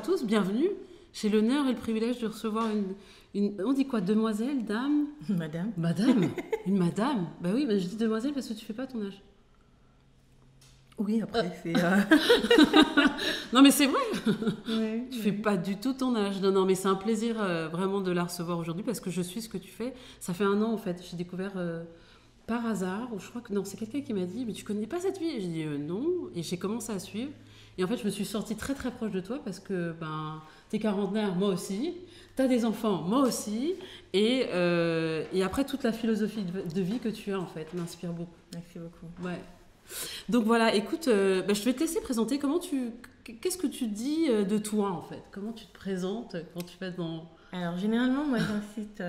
tous, bienvenue. J'ai l'honneur et le privilège de recevoir on dit quoi, demoiselle, dame? Madame. Madame? Une madame? Bah oui, bah je dis demoiselle parce que tu fais pas ton âge. Oui, après c'est... Non mais c'est vrai, Ouais, tu fais pas du tout ton âge. Non, mais c'est un plaisir vraiment de la recevoir aujourd'hui parce que je suis ce que tu fais. Ça fait 1 an en fait, j'ai découvert par hasard, ou je crois que non, c'est quelqu'un qui m'a dit, mais tu connais pas cette fille? Et j'ai dit non, et j'ai commencé à suivre. Et en fait, je me suis sentie très très proche de toi parce que t'es quarantenaire, moi aussi, t'as des enfants, moi aussi, et après toute la philosophie de vie que tu as en fait m'inspire beaucoup. merci beaucoup. Ouais. Donc voilà, écoute, je vais te laisser présenter. Qu'est-ce que tu dis de toi en fait? Comment tu te présentes quand tu vas dans... Alors généralement, moi j'incite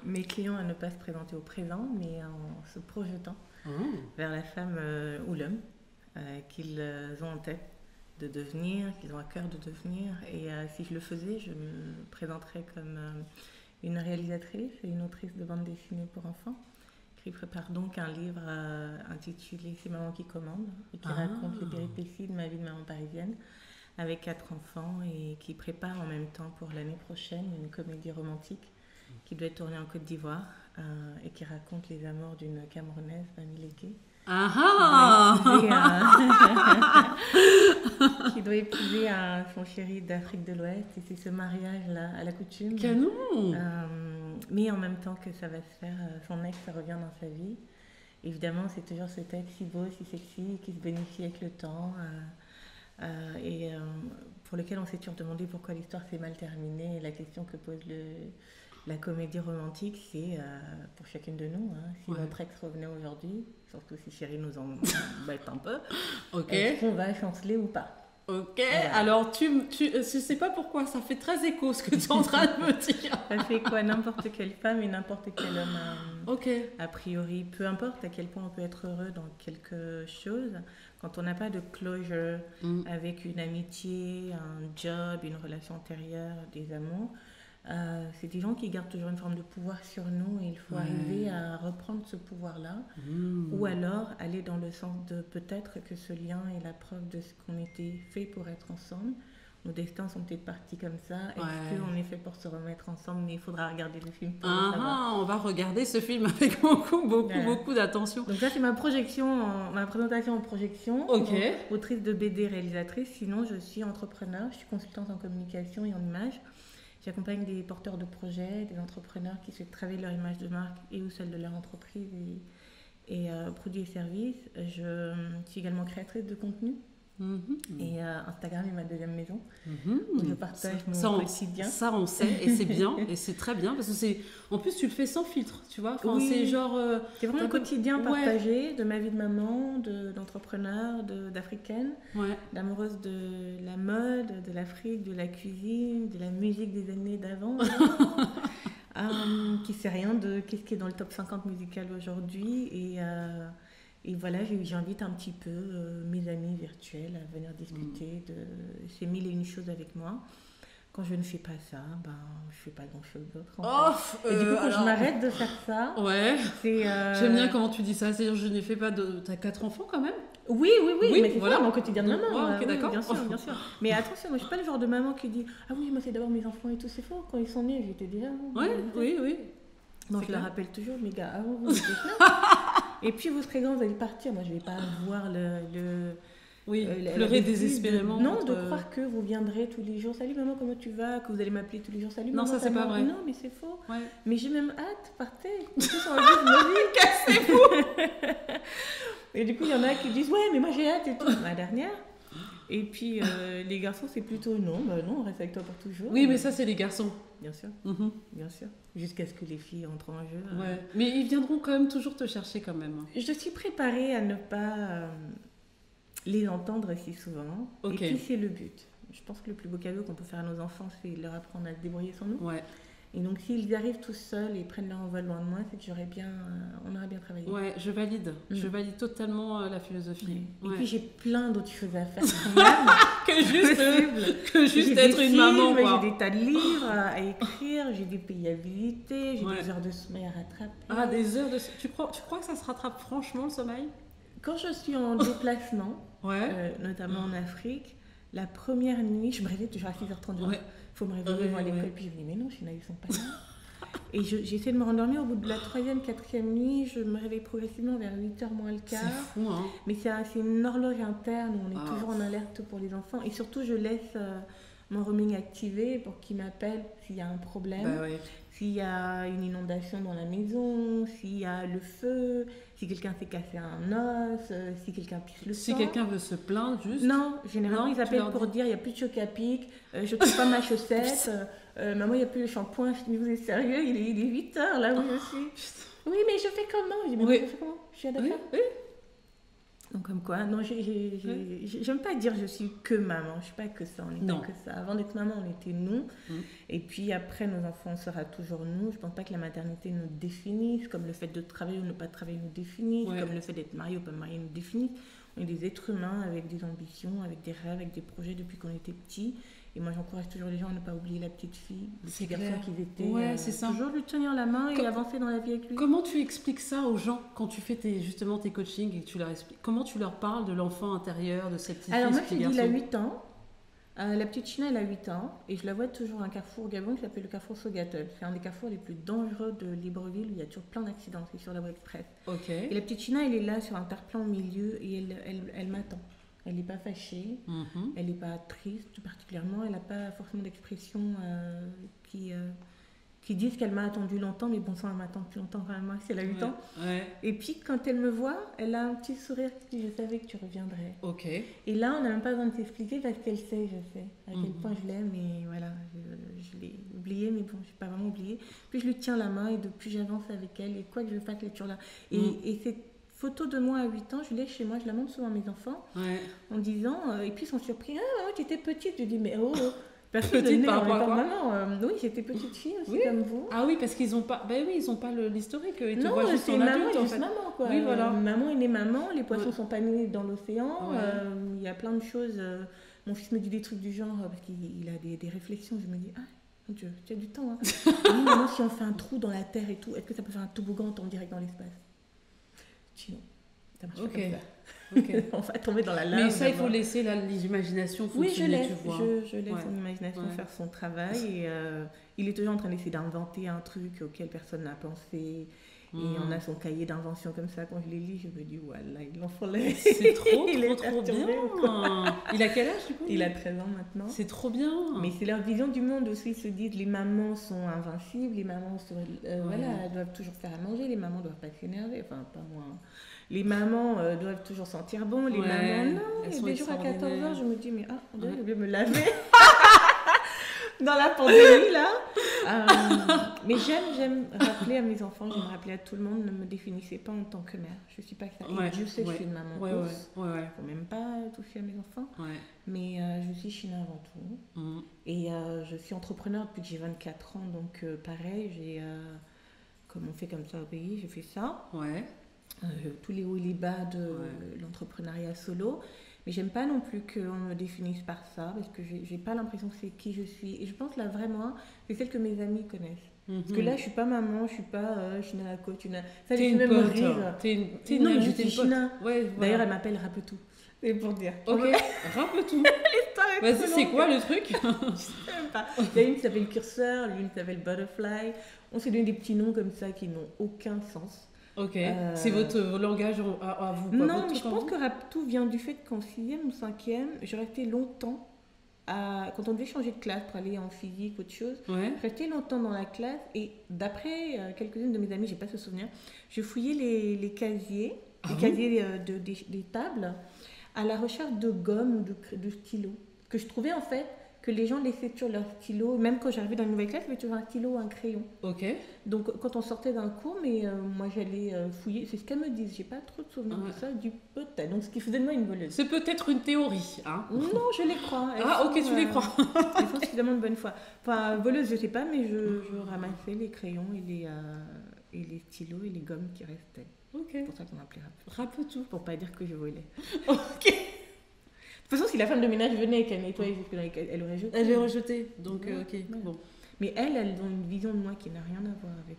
mes clients à ne pas se présenter au présent, mais en se projetant vers la femme ou l'homme qu'ils ont en tête de devenir, qu'ils ont à cœur de devenir. Et si je le faisais, je me présenterais comme une réalisatrice et une autrice de bande dessinée pour enfants, qui prépare donc un livre intitulé C'est maman qui commande, et qui raconte les péripéties de ma vie de maman parisienne avec 4 enfants, et qui prépare en même temps pour l'année prochaine une comédie romantique qui doit être tournée en Côte d'Ivoire et qui raconte les amours d'une Camerounaise, Mamie Légué, qui doit épouser son chéri d'Afrique de l'Ouest, et c'est ce mariage-là à la coutume. Canon. Mais en même temps que ça va se faire, son ex revient dans sa vie. Évidemment, c'est toujours ce texte si beau, si sexy, qui se bénéficie avec le temps, et pour lequel on s'est toujours demandé pourquoi l'histoire s'est mal terminée. Et la question que pose la comédie romantique, c'est pour chacune de nous, si notre ex revenait aujourd'hui, surtout si chérie nous embête un peu, est-ce qu'on va chanceler ou pas? Ok, alors je sais pas pourquoi, ça fait très écho ce que tu es en train de me dire. Ça fait quoi? N'importe quelle femme et n'importe quel homme, a priori, peu importe à quel point on peut être heureux dans quelque chose, quand on n'a pas de closure avec une amitié, un job, une relation antérieure, des amours, c'est des gens qui gardent toujours une forme de pouvoir sur nous, et il faut arriver à reprendre ce pouvoir-là, ou alors aller dans le sens de peut-être que ce lien est la preuve de ce qu'on était fait pour être ensemble. Nos destins sont peut-être partis comme ça. Est-ce qu'on est fait pour se remettre ensemble? Mais il faudra regarder le film pour le savoir. On va regarder ce film avec beaucoup d'attention. Donc ça, c'est ma présentation en projection. Autrice de BD, réalisatrice. Sinon, je suis entrepreneur, je suis consultante en communication et en image. J'accompagne des porteurs de projets, des entrepreneurs qui souhaitent travailler leur image de marque et ou celle de leur entreprise et produits et services. Je suis également créatrice de contenu. Et Instagram est ma deuxième maison. Où je partage mon quotidien. Ça, on sait, et c'est bien, et c'est très bien, parce que en plus, tu le fais sans filtre, tu vois. Enfin, c'est genre... c'est vraiment un quotidien partagé de ma vie de maman, d'entrepreneur, d'africaine, d'amoureuse de la mode, de l'Afrique, de la cuisine, de la musique des années d'avant. Qui sait rien de qu'est-ce qui est dans le top 50 musical aujourd'hui, et voilà, j'invite un petit peu mes amis virtuels à venir discuter de ces 1001 choses avec moi. Quand je ne fais pas ça, je ne fais pas grand-chose d'autre. Et du coup, quand je m'arrête de faire ça... J'aime bien comment tu dis ça. C'est-à-dire, je n'ai fait pas de... T'as 4 enfants quand même? Oui, mais c'est ça, mon quotidien de maman. D'accord. Bien sûr. Mais attention, moi, je ne suis pas le genre de maman qui dit « Ah oui, moi, c'est d'abord mes enfants et tout, c'est faux. Quand ils sont nés, j'étais déjà... » Oui. Donc, je leur rappelle toujours, mes gars, avant, vous étiez là. Et puis, vous serez grands, vous allez partir. Moi, je ne vais pas avoir pleurer désespérément. Non, de croire que vous viendrez tous les jours. Salut maman, comment tu vas? Que vous allez m'appeler tous les jours. Salut maman. Non, ça c'est pas vrai. Non, mais c'est faux. Mais j'ai même hâte, partez. Tous en vivre ma vie. Cassez-vous. Et du coup, il y en a qui disent ouais, mais moi j'ai hâte et tout. La dernière. Et puis les garçons, c'est plutôt non, on reste avec toi pour toujours. Oui, mais ça c'est les garçons. Bien sûr. Bien sûr. Jusqu'à ce que les filles entrent en jeu. Mais ils viendront quand même toujours te chercher quand même. Je suis préparée à ne pas les entendre si souvent. Et puis c'est le but. Je pense que le plus beau cadeau qu'on peut faire à nos enfants, c'est leur apprendre à se débrouiller sans nous. Et donc s'ils arrivent tout seuls et prennent leur envol loin de moi, c'est que on aurait bien travaillé. Je valide. Je valide totalement la philosophie. Et puis j'ai plein d'autres choses à faire quand même. que juste être une maman. J'ai des tas de livres à écrire, j'ai des pays à visiter, j'ai des heures de sommeil à rattraper. Des heures de... Tu crois que ça se rattrape franchement le sommeil? Quand je suis en déplacement, notamment en Afrique, La première nuit, je me réveille toujours à 6h30. Il faut me réveiller à l'école. Puis je me dis, mais non, ils sont pas là. Et j'essaie de me rendormir. Au bout de la 3e, 4e nuit, je me réveille progressivement vers 8h moins le quart. C'est fou, hein. Mais c'est une horloge interne où on est toujours en alerte pour les enfants. Et surtout, je laisse mon roaming activé pour qu'il m'appelle s'il y a un problème. S'il y a une inondation dans la maison, s'il y a le feu, si quelqu'un s'est cassé un os, si quelqu'un pisse le sang. Si quelqu'un veut se plaindre, juste... Non, généralement, ils appellent pour dire il n'y a plus de choc à pic, je ne trouve pas ma chaussette, maman, il n'y a plus de shampoing. Je dis, mais vous êtes sérieux, il est 8h là où je suis. Oui, mais je fais comment? Je dis, mais je fais comment? Je suis d'accord. Donc comme quoi, non, j'aime pas dire je suis que maman, je suis pas que ça, on n'est pas que ça. Avant d'être maman, on était nous, et puis après nos enfants, on sera toujours nous. Je pense pas que la maternité nous définisse, comme le fait de travailler ou ne pas travailler nous définisse, comme le fait d'être marié ou pas marié nous définisse. On est des êtres humains avec des ambitions, avec des rêves, avec des projets depuis qu'on était petits. Et moi, j'encourage toujours les gens à ne pas oublier la petite fille, le petit garçon qu'ils étaient. C'est ça. Toujours lui tenir la main et avancer dans la vie avec lui. Comment tu expliques ça aux gens quand tu fais justement tes coachings et que tu leur expliques? Comment tu leur parles de l'enfant intérieur, de cette petite fille? Alors moi, je te dis, il a 8 ans. La petite China, elle a 8 ans. Et je la vois toujours à un carrefour au Gabon qui s'appelle le carrefour Sogatol. C'est un des carrefours les plus dangereux de Libreville où il y a toujours plein d'accidents. C'est sur la voie express. Et la petite China, elle est là sur un terre-plein au milieu et elle m'attend. Elle n'est pas fâchée, elle n'est pas triste tout particulièrement, elle n'a pas forcément d'expression qui disent qu'elle m'a attendu longtemps, mais bon sang, elle m'attend plus longtemps quand même, moi, si elle a 8 ans. Et puis quand elle me voit, elle a un petit sourire qui dit, je savais que tu reviendrais. Et là, on n'a même pas besoin de s'expliquer parce qu'elle sait, je sais à quel point je l'aime, et voilà, je l'ai oublié, mais bon, je n'ai pas vraiment oublié. Puis je lui tiens la main et depuis j'avance avec elle, et quoi que je fasse, elle est toujours là. Et c'est photo de moi à 8 ans, je l'ai chez moi, je la montre souvent à mes enfants, en disant, et puis ils sont surpris, ah, tu étais petite, je dis, mais petite par rapport à quoi? Maman, oui, j'étais petite fille aussi comme vous. Ah oui, parce qu'ils n'ont pas, ils ont pas l'historique, ils te non, voient juste en maman, adulte, en juste fait. Maman, quoi. Oui, voilà. Maman est née maman, les poissons sont pas nés dans l'océan, il y a plein de choses, mon fils me dit des trucs du genre, parce qu'il a des réflexions, je me dis, ah, mon Dieu, tu as du temps, hein. Oui, maman, si on fait un trou dans la terre et tout, est-ce que ça peut faire un toboggan en direct dans l'espace? Non, ça marche pas comme ça. On va tomber dans la lave. Mais ça, il faut laisser l'imagination fonctionner, tu vois. Je laisse son imagination faire son travail. Et il est toujours en train d'essayer d'inventer un truc auquel personne n'a pensé. Et on a son cahier d'invention comme ça. Quand je les lis, je me dis, voilà, l'enfant là. C'est trop bien. Il a quel âge, du coup? Il a 13 ans maintenant. C'est trop bien. Mais c'est leur vision du monde aussi. Ils se disent, les mamans sont invincibles, les mamans elles doivent toujours faire à manger, les mamans ne doivent pas s'énerver. Enfin, pas moi. Les mamans doivent toujours sentir bon, les mamans, non. Il y a des jours à 14h, je me dis, mais je vais me laver. Dans la pandémie, là. Mais j'aime rappeler à mes enfants, j'aime rappeler à tout le monde, ne me définissez pas en tant que mère. Je ne suis pas ça. Et Dieu sait que je suis une maman ours. Il ne faut même pas toucher à mes enfants. Mais je suis China avant tout. Et je suis entrepreneur depuis que j'ai 24 ans. Donc, pareil, comme on fait comme ça au pays, j'ai fait ça. Tous les hauts et les bas de l'entrepreneuriat solo. Mais j'aime pas non plus qu'on me définisse par ça, parce que j'ai pas l'impression que c'est qui je suis. Et je pense là vraiment, c'est celle que mes amis connaissent. Parce que là, je suis pas maman, je suis pas China la coach. Ça les fait même rire. Non, je suis China. D'ailleurs, elle m'appelle Rapetou. C'est pour dire. Ok, Rapetou. Vas-y, c'est quoi le truc? Je sais même pas. Il y a une qui s'appelle Curseur, une qui s'appelle Butterfly. On s'est donné des petits noms comme ça qui n'ont aucun sens. C'est votre langage à vous? Non, mais je pense que Rapetou vient du fait qu'en 6e ou 5e, je restais longtemps, quand on devait changer de classe pour aller en physique ou autre chose, je restais longtemps dans la classe et d'après quelques-unes de mes amies, j'ai pas ce souvenir, je fouillais les casiers, des tables, à la recherche de gomme ou de stylos, que je trouvais en fait que les gens laissaient toujours leur stylo, même quand j'arrivais dans une nouvelle classe, il y avait toujours un stylo ou un crayon. Donc quand on sortait d'un cours, moi j'allais fouiller, c'est ce qu'elles me disent, j'ai pas trop de souvenirs de ça, du peut-être, donc ce qui faisait de moi une voleuse. C'est peut-être une théorie, hein? Non, je les crois. Tu les crois. Elles sont suffisamment de bonne foi. Enfin, voleuse, je sais pas, mais je ramassais les crayons et les stylos et les gommes qui restaient. C'est pour ça qu'on m'appelait Rapetou. Pour pas dire que je volais. De toute façon, si la femme de ménage venait et qu'elle nettoyait, elle aurait jeté. Elle aurait jeté, donc bon. Mais elles ont une vision de moi qui n'a rien à voir avec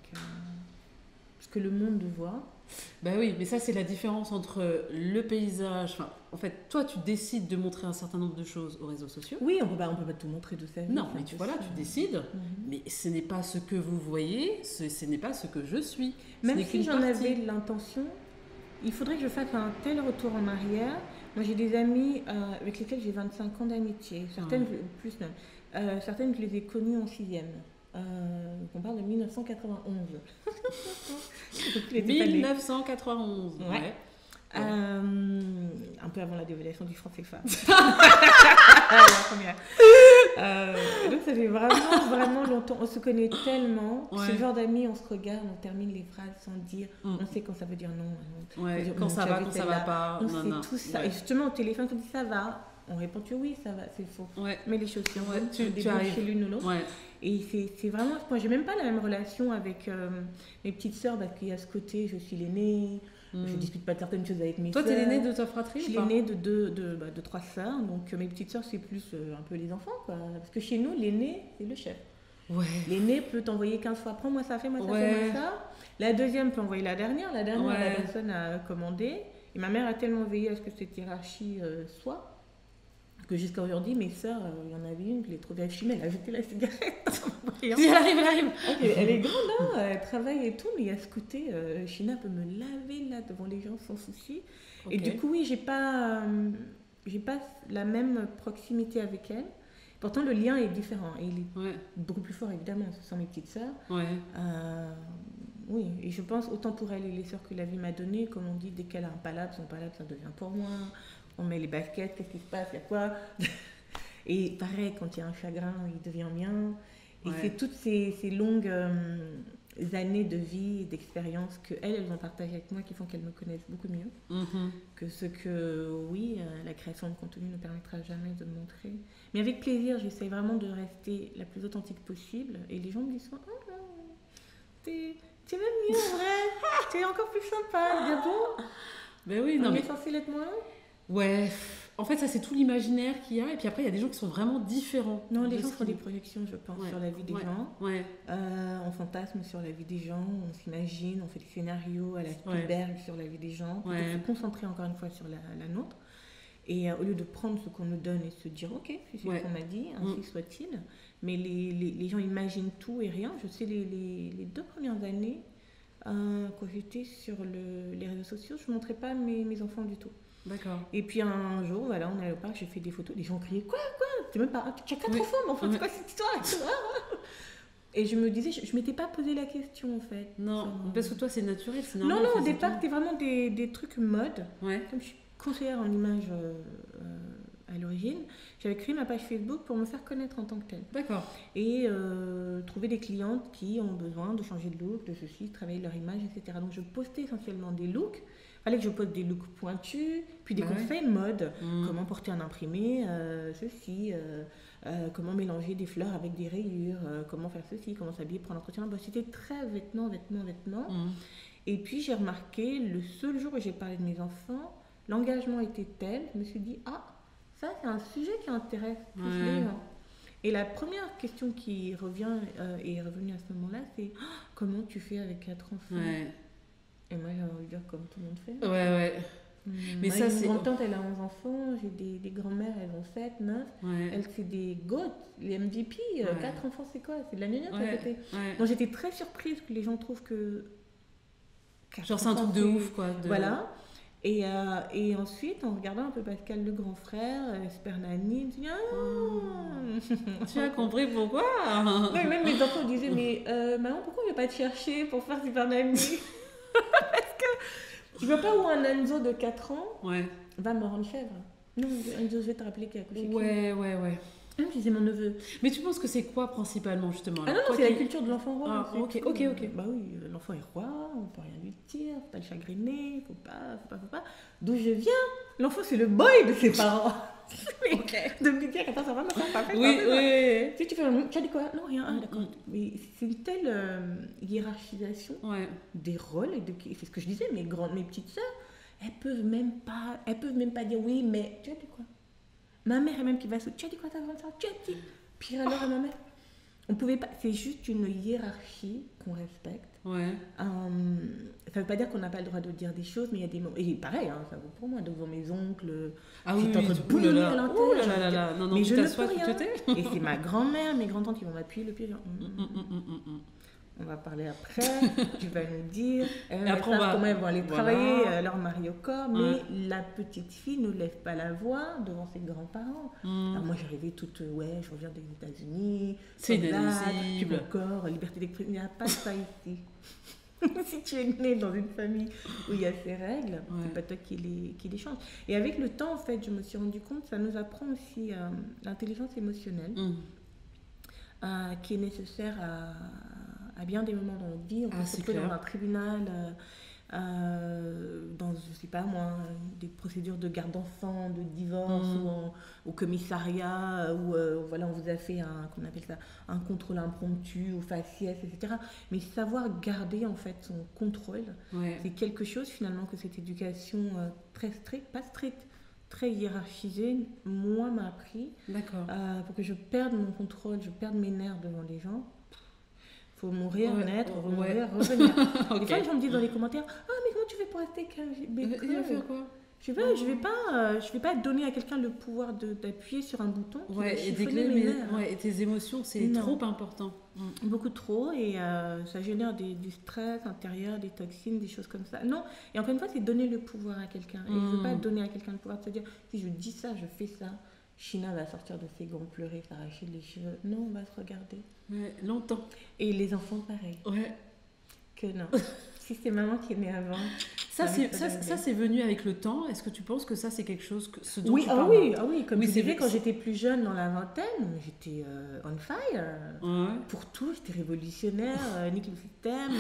ce que le monde voit. Ben oui, mais ça c'est la différence entre le paysage. Enfin, en fait, toi tu décides de montrer un certain nombre de choses aux réseaux sociaux. Oui, on peut pas tout montrer de sa vie. Non, mais tu décides. Mais ce n'est pas ce que vous voyez, ce n'est pas ce que je suis. Même si j'en avais l'intention, il faudrait que je fasse un tel retour en arrière. Moi, j'ai des amis avec lesquels j'ai 25 ans d'amitié. Certaines, plus même. Certaines, je les ai connues en 6e. On parle de 1991. 1991, ouais. Un peu avant la dévaluation du franc CFA. La première. Donc ça fait vraiment longtemps. On se connaît tellement. C'est le genre d'amis, on se regarde, on termine les phrases sans dire. On sait quand ça veut dire non. Ouais, quand ça va, quand ça va pas. On sait tout ça. Et justement, au téléphone, on dit ça va. On répond que oui, ça va, c'est faux. Ouais. Mais les choses, tu arrives chez l'une ou l'autre. Ouais. Et c'est vraiment. Moi, j'ai même pas la même relation avec mes petites sœurs parce qu'il y a ce côté, je suis l'aînée. Je dispute pas certaines choses avec mes sœurs. Toi, t'es l'aînée de ta fratrie? Je suis l'aînée de 3 sœurs. Donc, mes petites sœurs, c'est plus un peu les enfants, quoi. Parce que chez nous, l'aîné, c'est le chef. Ouais. L'aîné peut t'envoyer 15 fois. Prends-moi ça, fais-moi ça, fais-moi ça. La deuxième peut envoyer la dernière. La dernière, la personne a commandé. Et ma mère a tellement veillé à ce que cette hiérarchie soit. Que jusqu'à aujourd'hui, mes sœurs, il y en avait une, je l'ai trouvée, elle fumait, elle a jeté la cigarette. Elle arrive. Elle est grande, hein, elle travaille et tout, mais il y a ce côté, China peut me laver là devant les gens sans souci. Okay. Et du coup, oui, j'ai pas la même proximité avec elle. Pourtant, le lien est différent et il est beaucoup plus fort, évidemment, ce sont mes petites sœurs. Ouais. Oui, et je pense autant pour elle et les sœurs que la vie m'a donné, comme on dit, dès qu'elle a un palabre, son palabre, ça devient pour moi. On met les baskets, qu'est-ce qui se passe, il y a quoi? Et pareil, quand il y a un chagrin, il devient mien. Et c'est toutes ces longues années de vie et d'expérience qu'elles vont partager avec moi qui font qu'elles me connaissent beaucoup mieux que ce que, la création de contenu ne permettra jamais de montrer. Mais avec plaisir, j'essaie vraiment de rester la plus authentique possible. Et les gens me disent souvent, oh non, t'es même mieux en vrai, t'es encore plus sympa. Bien bon? Ben oui, non, on est censé l'être moins. Ouais, en fait, ça c'est tout l'imaginaire qu'il y a. Et puis après, il y a des gens qui sont vraiment différents. Non, les gens font des projections, je pense, sur la vie des gens. Ouais. On fantasme sur la vie des gens, on s'imagine, on fait des scénarios à la Spielberg sur la vie des gens. On se concentrer encore une fois sur la nôtre. Et au lieu de prendre ce qu'on nous donne et se dire, ok, c'est ce qu'on m'a dit, ainsi soit-il. Mais les gens imaginent tout et rien. Je sais, les 2 premières années, quand j'étais sur les réseaux sociaux, je ne montrais pas mes enfants du tout. D'accord. Et puis un jour, voilà, on est allé au parc, j'ai fait des photos, les gens criaient quoi tu as 4 enfants, mais enfin, c'est quoi cette histoire? Et je me disais, je m'étais pas posé la question en fait. Non, parce que toi c'est naturel, c'est normal. Non, au départ c'était vraiment des trucs mode. Ouais. Comme je suis conseillère en images à l'origine, j'avais créé ma page Facebook pour me faire connaître en tant que telle. D'accord. Et trouver des clientes qui ont besoin de changer de look, de ceci, travailler leur image, etc. Donc je postais essentiellement des looks. Il fallait que je poste des looks pointus, puis des conseils mode. Comment porter un imprimé, ceci, comment mélanger des fleurs avec des rayures, comment faire ceci, comment s'habiller pour l'entretien. Bah, c'était très vêtements. Et puis j'ai remarqué, le seul jour où j'ai parlé de mes enfants, l'engagement était tel, je me suis dit, ça c'est un sujet qui intéresse plus les gens. Et la première question qui est revenue à ce moment-là, c'est comment tu fais avec 4 enfants? Et moi, j'ai envie de dire comme tout le monde fait. Ouais. Mais ça, c'est... Une grande-tante, elle a 11 enfants. J'ai des grands-mères, elles ont 7, 9. Elles, c'est des GOAT, les MVP. 4 enfants, c'est quoi? C'est de la gnognotte à côté. Donc, j'étais très surprise que les gens trouvent que... Genre, c'est un truc de ouf, quoi. Voilà. Et ensuite, en regardant un peu Pascal, le grand frère, Super Nanny, je me dis, tu as compris pourquoi? Oui, même mes enfants disaient, mais maman, pourquoi on ne va pas te chercher pour faire Super Nanny? Parce que je ne vois pas où un Enzo de 4 ans va me rendre chèvre. Non, Enzo, je vais te rappeler qu'il a accouché. Ouais. Je disais mon neveu. Mais tu penses que c'est quoi principalement, justement? Non, c'est la culture de l'enfant roi. Ok. Bah oui, l'enfant est roi, on ne peut rien lui dire, faut pas le chagriner, faut pas. D'où je viens, l'enfant c'est le boy de ses parents. De me dire, attends, ça va, ma soeur, parfait. Oui. Si tu as dit quoi? Non, rien. D'accord. Mais c'est une telle hiérarchisation des rôles, et c'est ce que je disais, mes petites sœurs, elles peuvent même pas dire oui, mais tu as dit quoi? Ma mère est même qui va se... Tu as dit quoi ta grande soeur? Tu as dit... Pire alors à ma mère. On pouvait pas... C'est juste une hiérarchie qu'on respecte. Ça veut pas dire qu'on n'a pas le droit de dire des choses, mais il y a des moments... Et pareil, hein, ça vaut pour moi, devant mes oncles. Ah oui, en train de bouillonner à l'intérieur. Non, mais je ne peux t'assois, rien. tu Et c'est ma grand-mère, mes grands-tantes qui vont m'appuyer le pied. Genre, on va parler après, tu vas nous dire. Après, comment elles vont aller travailler leur mari au corps, mais la petite fille ne lève pas la voix devant ses grands-parents. Alors moi, j'arrivais toute, je reviens des États-Unis, c'est inadmissible. Puis mon corps, liberté d'expression, il n'y a pas ça ici. Si tu es né dans une famille où il y a ces règles, c'est pas toi qui les change. Et avec le temps, en fait, je me suis rendu compte, ça nous apprend aussi l'intelligence émotionnelle, qui est nécessaire à bien des moments dans notre vie. On peut se retrouver dans un tribunal, dans, je sais pas moi, des procédures de garde d'enfants, de divorce, ou au commissariat, où voilà, on vous a fait qu'on appelle ça, un contrôle impromptu ou faciès, etc. Mais savoir garder en fait son contrôle, c'est quelque chose finalement que cette éducation très stricte, pas stricte, très hiérarchisée, moi m'a appris. D'accord. Pour que je perde mon contrôle, je perde mes nerfs devant les gens. Faut mourir, naître, remourir, revenir. Des fois, les gens me disent dans les commentaires, mais comment tu fais pour rester calme? Il va faire quoi? Je vais pas donner à quelqu'un le pouvoir d'appuyer sur un bouton. Et d'éclairer et tes émotions, c'est trop important. Beaucoup trop, et ça génère du stress intérieur, des toxines, des choses comme ça. Non, et encore une fois, c'est donner le pouvoir à quelqu'un. Et je ne veux pas donner à quelqu'un le pouvoir de se dire, si je dis ça, je fais ça. China va sortir de ses gants, pleurer, s'arracher les cheveux. Non, on va se regarder. Longtemps. Et les enfants, pareil. Que non. Si c'est maman qui est née avant. Ça, c'est venu avec le temps. Est-ce que tu penses que ça, c'est quelque chose dont tu parles? Oui. Comme tu disais, quand c'est... j'étais plus jeune, dans la vingtaine, j'étais on fire. Pour tout, j'étais révolutionnaire, nique le système.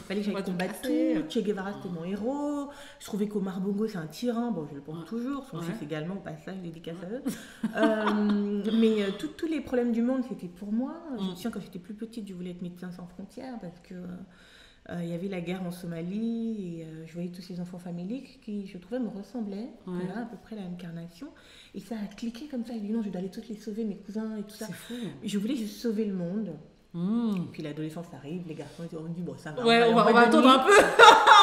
Fallait que j'aille combattre tout. Che Guevara, c'était mon héros. Je trouvais qu'Omar Bongo, c'est un tyran. Bon, je le pense toujours. Son fils également, au passage, dédicace à eux. Mais tous les problèmes du monde, c'était pour moi. Je me souviens, quand j'étais plus petite, je voulais être médecin sans frontières parce que... il y avait la guerre en Somalie et je voyais tous ces enfants faméliques qui, je trouvais, me ressemblaient, à peu près la même carnation. Et ça a cliqué comme ça. Je dis non, je dois aller tous les sauver, mes cousins et tout ça. C'est fou. Je voulais juste sauver le monde. Et puis l'adolescence arrive, les garçons ils ont dit bon, ça va. On va attendre un peu.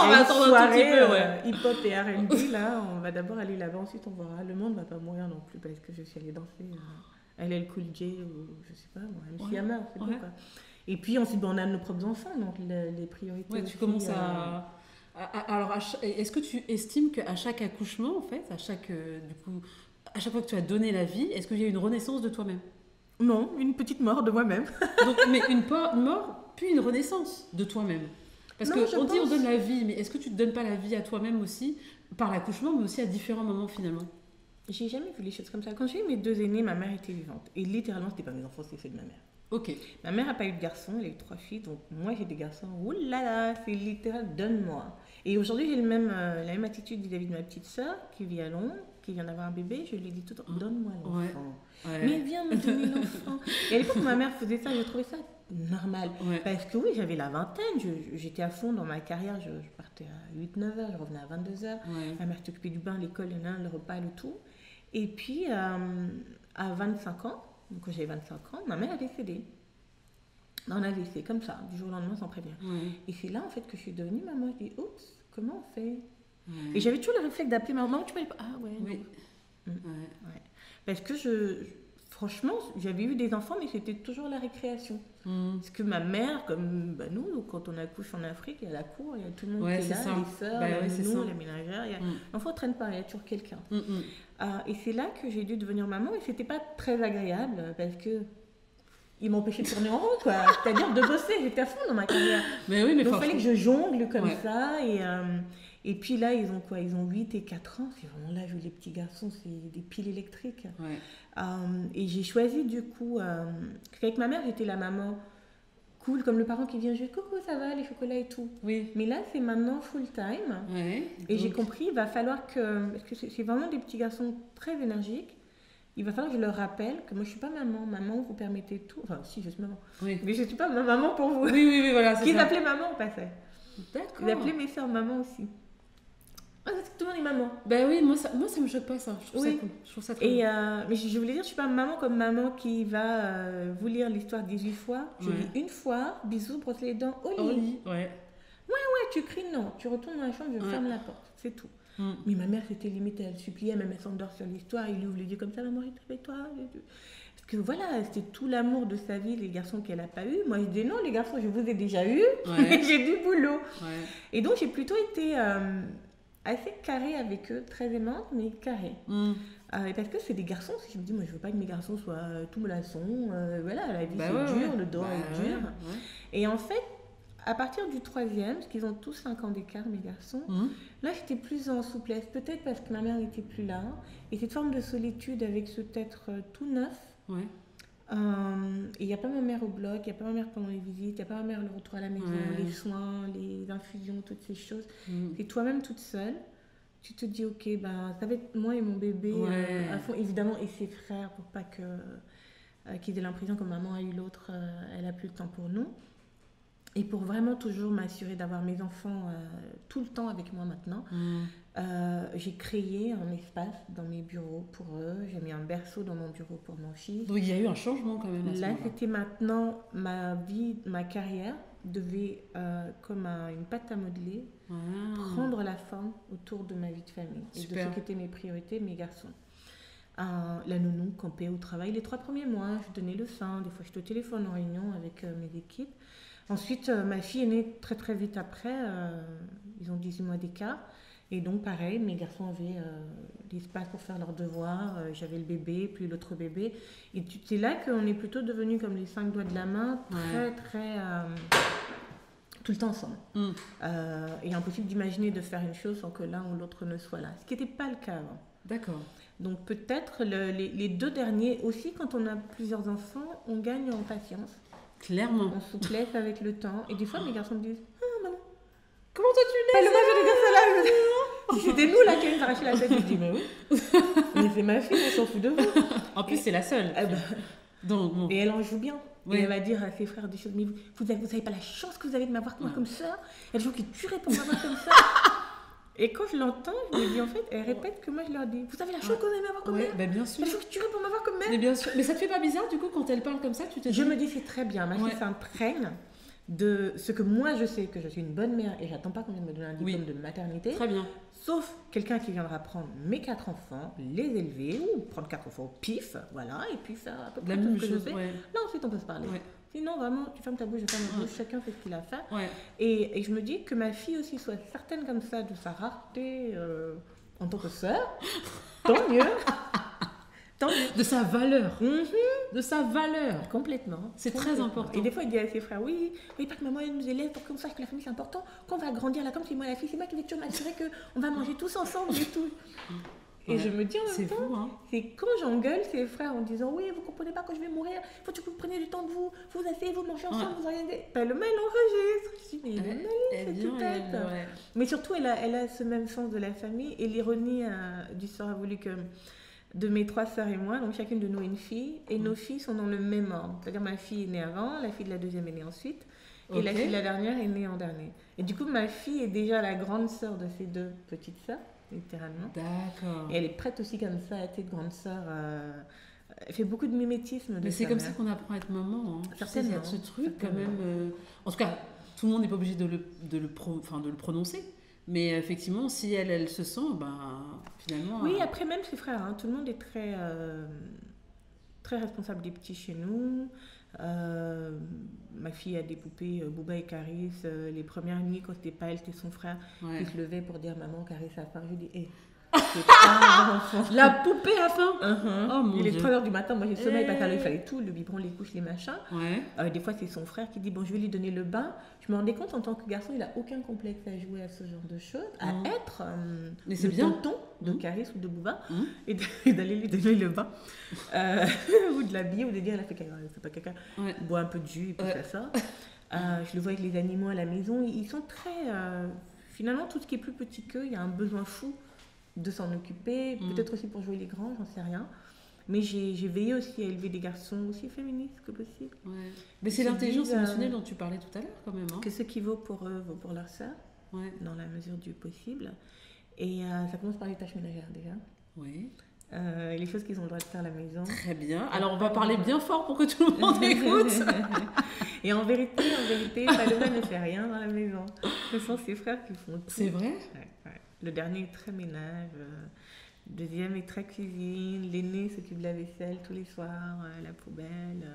On va attendre un petit peu. Hip-hop et R&B, là, on va d'abord aller là-bas, ensuite on verra. Le monde ne va pas mourir non plus parce que je suis allée danser LL Cool J ou je sais pas, MC Hammer, c'est bon quoi. Et puis ensuite, on a nos propres enfants, donc les priorités. Tu commences à... Alors, est-ce que tu estimes qu'à chaque accouchement, en fait, à chaque fois que tu as donné la vie, est-ce qu'il y a une renaissance de toi-même? Non, une petite mort de moi-même. Mais une mort, puis une renaissance de toi-même. Parce qu'on dit on donne la vie, mais est-ce que tu ne te donnes pas la vie à toi-même aussi, par l'accouchement, mais aussi à différents moments finalement? J'ai jamais vu les choses comme ça. Quand j'ai eu mes 2 aînés, ma mère était vivante. Et littéralement, c'était pas mes enfants, c'était ceux de ma mère. Ok. Ma mère n'a pas eu de garçons, elle a eu 3 filles, donc moi j'ai des garçons. Ouh là là, c'est littéral, donne-moi. Et aujourd'hui, j'ai la même attitude vis-à-vis de ma petite sœur qui vit à Londres, qui vient d'avoir un bébé. Je lui dis tout le temps, donne-moi l'enfant. Mais viens me donner l'enfant. Et à l'époque, ma mère faisait ça, je trouvais ça normal. Parce que oui, j'avais la vingtaine, j'étais à fond dans ma carrière, je partais à 8-9 heures, je revenais à 22 heures. Ma mère s'occupait du bain, l'école, le repas, le tout. Et puis, à 25 ans, donc quand j'avais 25 ans, ma mère a décédé. Dans un AVC, comme ça, du jour au lendemain, sans prévenir. Et c'est là, en fait, que je suis devenue maman. Je dis, oups, comment on fait? Et j'avais toujours le réflexe d'appeler ma maman. Tu peux aller... Ah ouais. Parce que franchement, j'avais eu des enfants, mais c'était toujours la récréation. Parce que ma mère, comme nous, quand on accouche en Afrique, il y a la cour, il y a tout le monde qui est là, les sœurs, la ménagère. L'enfant ne traîne pas, il y a toujours quelqu'un. Et c'est là que j'ai dû devenir maman, et c'était pas très agréable, parce que il m'empêchait de tourner en rond, quoi. C'est-à-dire de bosser, j'étais à fond dans ma carrière. Mais donc il fallait que je jongle comme ça, et puis là, ils ont quoi? Ils ont 8 et 4 ans, c'est vraiment l'âge où les petits garçons, c'est des piles électriques. Et j'ai choisi du coup, qu'avec ma mère, j'étais la maman cool, comme le parent qui vient jouer, coucou, ça va, les chocolats et tout. Mais là, c'est maintenant full time. Et j'ai compris, il va falloir que, parce que c'est vraiment des petits garçons très énergiques, il va falloir que je leur rappelle que moi, je ne suis pas maman. Maman, vous permettez tout. Enfin, si, je suis maman. Mais je ne suis pas maman pour vous. Oui, voilà. Qu'ils appelaient maman, au passage. D'accord. Ils appelaient mes soeurs maman aussi. Tout le monde est maman. Ben oui, moi ça me choque pas ça. Je trouve ça cool. Je trouve ça très bien. Mais je voulais dire, je suis pas maman comme maman qui va vous lire l'histoire 18 fois. Je lis une fois, bisous, brosse les dents, au lit. Ouais, tu cries, non. Tu retournes dans la chambre, je ferme la porte. C'est tout. Mais ma mère, c'était limite, elle suppliait, même elle s'endort sur l'histoire, il ouvre les yeux comme ça, maman, réveille-toi. Parce que voilà, c'était tout l'amour de sa vie, les garçons qu'elle n'a pas eu. Moi, je dis non, les garçons, je vous ai déjà eu, j'ai du boulot. Ouais. Et donc, j'ai plutôt été assez carrée avec eux, très aimante, mais carrée. Parce que c'est des garçons, je me dis, moi, je veux pas que mes garçons soient tout mollassons. Voilà, la vie, c'est dur, le dos est dur. Ouais. Et en fait, à partir du 3e, parce qu'ils ont tous 5 ans d'écart, mes garçons, là, j'étais plus en souplesse. Peut-être parce que ma mère n'était plus là. Et cette forme de solitude avec ce être tout neuf. Ouais. Et il n'y a pas ma mère au bloc, il n'y a pas ma mère pendant les visites, il n'y a pas ma mère le retour à la maison, les soins, les infusions, toutes ces choses. C'est toi-même toute seule. Tu te dis, ok, ben, ça va être moi et mon bébé à fond, évidemment, et ses frères, pour pas qu'ils aient l'impression que maman a eu l'autre, elle n'a plus le temps pour nous. Et pour vraiment toujours m'assurer d'avoir mes enfants tout le temps avec moi maintenant, j'ai créé un espace dans mes bureaux pour eux. J'ai mis un berceau dans mon bureau pour mon fils. Donc il y a eu un changement quand même à ce moment-là. Là, c'était maintenant ma vie, ma carrière devait, comme une pâte à modeler, prendre la forme autour de ma vie de famille. Super. Et de ce qui étaient mes priorités, mes garçons. La nounou campait au travail. Les 3 premiers mois, je donnais le sein. Des fois, j'étais au téléphone en réunion avec mes équipes. Ensuite, ma fille est née très très vite après, ils ont 18 mois d'écart. Et donc pareil, mes garçons avaient l'espace pour faire leurs devoirs, j'avais le bébé, puis l'autre bébé. Et c'est là qu'on est plutôt devenus comme les 5 doigts de la main, très tout le temps ensemble. Et impossible d'imaginer de faire une chose sans que l'un ou l'autre ne soit là, ce qui n'était pas le cas avant. D'accord. Donc peut-être les 2 derniers aussi, quand on a plusieurs enfants, on gagne en patience. Clairement. On souplesse avec le temps. Et des fois, mes garçons me disent, maman, comment toi tu l'es? Moi, je vais dire ça là. Si c'était nous là qui allions s'arracher la tête, je dis, mais oui. Mais c'est ma fille, on s'en fout de vous. En plus, c'est la seule. Donc, bon. Et elle en joue bien. Et elle va dire à ses frères des choses, mais vous n'avez pas la chance que vous avez de m'avoir comme ça. Il y a des gens qui tueraient pour m'avoir comme ça. Et quand je l'entends, je me dis en fait, elle répète que moi je leur dis, vous avez la chance que vous allez m'avoir comme mère. Bien sûr. La chance que tu tuerais pour m'avoir comme mère. Mais bien sûr. Mais ça te fait pas bizarre du coup quand elle parle comme ça, tu te dis... Je me dis c'est très bien. Ma fille s'imprègne de ce que moi je sais que je suis une bonne mère et j'attends pas qu'on vienne me donner un diplôme de maternité. Très bien. Sauf quelqu'un qui viendra prendre mes 4 enfants, les élever ou prendre 4 enfants au pif, voilà, et puis faire à peu près tout ce que je fais. Là ensuite on peut se parler. Sinon, vraiment, tu fermes ta bouche, je ferme ma bouche, chacun fait ce qu'il a fait. Et je me dis que ma fille aussi soit certaine comme ça de sa rareté en tant que sœur, tant mieux. Tant mieux. De sa valeur. De sa valeur. Complètement. C'est très important. Et des fois, il dit à ses frères, oui, pas que maman elle nous élève pour qu'on sache que la famille c'est important. Quand on va grandir là, comme c'est moi la fille, c'est moi qui vais toujours m'assurer qu'on va manger tous ensemble et tout. Et je me dis en même temps, c'est quand j'engueule ses frères en disant oui, vous comprenez pas quand je vais mourir, il faut que vous preniez du temps de vous asseyez, vous mangez ensemble, vous regardez. Le mail enregistre. Je dis mais elle est tout bête. Mais surtout, elle a ce même sens de la famille et l'ironie du sort a voulu que de mes 3 sœurs et moi, donc chacune de nous a une fille et nos filles sont dans le même ordre. C'est-à-dire ma fille est née avant, la fille de la deuxième est née ensuite et la fille de la dernière est née en dernier. Et du coup, ma fille est déjà la grande sœur de ces 2 petites sœurs. Littéralement. D'accord. Et elle est prête aussi comme ça à être grande sœur. Elle fait beaucoup de mimétisme. Mais c'est comme ça qu'on apprend à être maman. Hein. Certainement. Il y a ce truc quand même. En tout cas, tout le monde n'est pas obligé de le prononcer. Mais effectivement, si elle se sent, finalement. Oui, après même ses frères. Hein, tout le monde est très, très responsable des petits chez nous. Ma fille a des poupées Bouba et Caris. Les premières nuits, quand c'était pas elle, c'était son frère qui se levait pour dire maman, Caris a faim. Je lui dis, la poupée a faim. Oh mon Dieu. Il est 3h du matin, moi j'ai sommeil parce qu'il fallait tout, le biberon, les couches, les machins. Des fois c'est son frère qui dit bon je vais lui donner le bain. Je me rendais compte en tant que garçon, il a aucun complexe à jouer à ce genre de choses, à être le tonton de Caris ou de Bouba et d'aller lui donner le bain ou de l'habiller ou de dire elle a fait caca, elle fait pas caca, boit un peu de jus et puis ça. Je le vois avec les animaux à la maison, ils sont très finalement tout ce qui est plus petit qu'eux, il y a un besoin fou de s'en occuper, peut-être aussi pour jouer les grands, j'en sais rien. Mais j'ai veillé aussi à élever des garçons aussi féministes que possible. Mais c'est l'intelligence émotionnelle dont tu parlais tout à l'heure quand même. Hein. Que ce qui vaut pour eux vaut pour leur sœur, dans la mesure du possible. Et ça commence par les tâches ménagères déjà. Les choses qu'ils ont le droit de faire à la maison. Très bien. Alors on va parler bien fort pour que tout le monde écoute. Et en vérité, Paloma ne fait rien dans la maison. Ce sont ses frères qui font tout. C'est vrai? Ouais. Le dernier est très ménage. Le deuxième est très cuisine. L'aîné s'occupe de la vaisselle tous les soirs, la poubelle.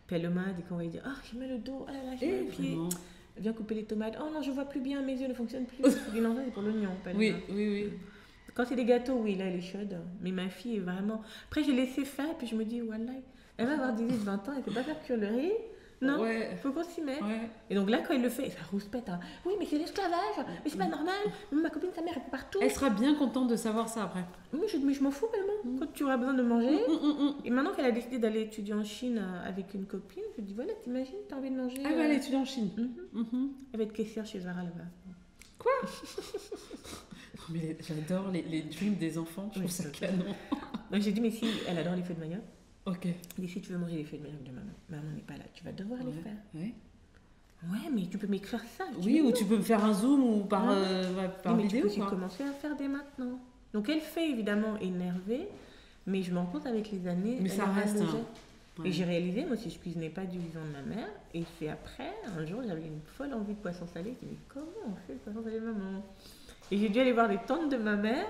Puis le m'a dit qu'on va lui dire « Oh, j'ai mal au dos. Oh là là, j'ai mal au pied. » Viens couper les tomates. « Oh non, je vois plus bien. Mes yeux ne fonctionnent plus. » Je dis « Non, ça c'est pour l'oignon. » Oui. Quand c'est des gâteaux, oui, là, elle est chaude. Mais ma fille est vraiment... Après, j'ai laissé faire. Puis je me dis « Wallah, elle va avoir 18-20 ans. Elle ne peut pas faire cuire le riz. » Non, il faut qu'on s'y mette. Ouais. Et donc là, quand il le fait, ça rouspète. Hein. Oui, mais c'est l'esclavage, mais c'est pas normal. Ma copine, sa mère, elle peut partout. Elle sera bien contente de savoir ça après. Oui, mais je m'en fous vraiment. Quand tu auras besoin de manger. Et maintenant qu'elle a décidé d'aller étudier en Chine avec une copine, je dis voilà, t'imagines, t'as envie de manger. Elle va aller étudier en Chine. Elle va être caissière chez Zara là-bas. Quoi? Mais j'adore les dreams des enfants, je trouve ça canon. Donc j'ai dit, mais si elle adore les feux de manioc. Ok. Et si tu veux manger les feuilles de manioc de maman n'est pas là, tu vas devoir les faire. Ouais, mais tu peux m'écrire ça. Oui, ou tu peux me faire un zoom ou par vidéo. Tu peux commencer à faire dès maintenant. Donc elle fait évidemment énervée, mais je me rends compte avec les années. Mais ça reste. Et j'ai réalisé, moi, si je cuisinais pas du vivant de ma mère, et c'est après, un jour, j'avais une folle envie de poisson salé. Je me dis, comment on fait le poisson salé, maman? Et j'ai dû aller voir les tantes de ma mère,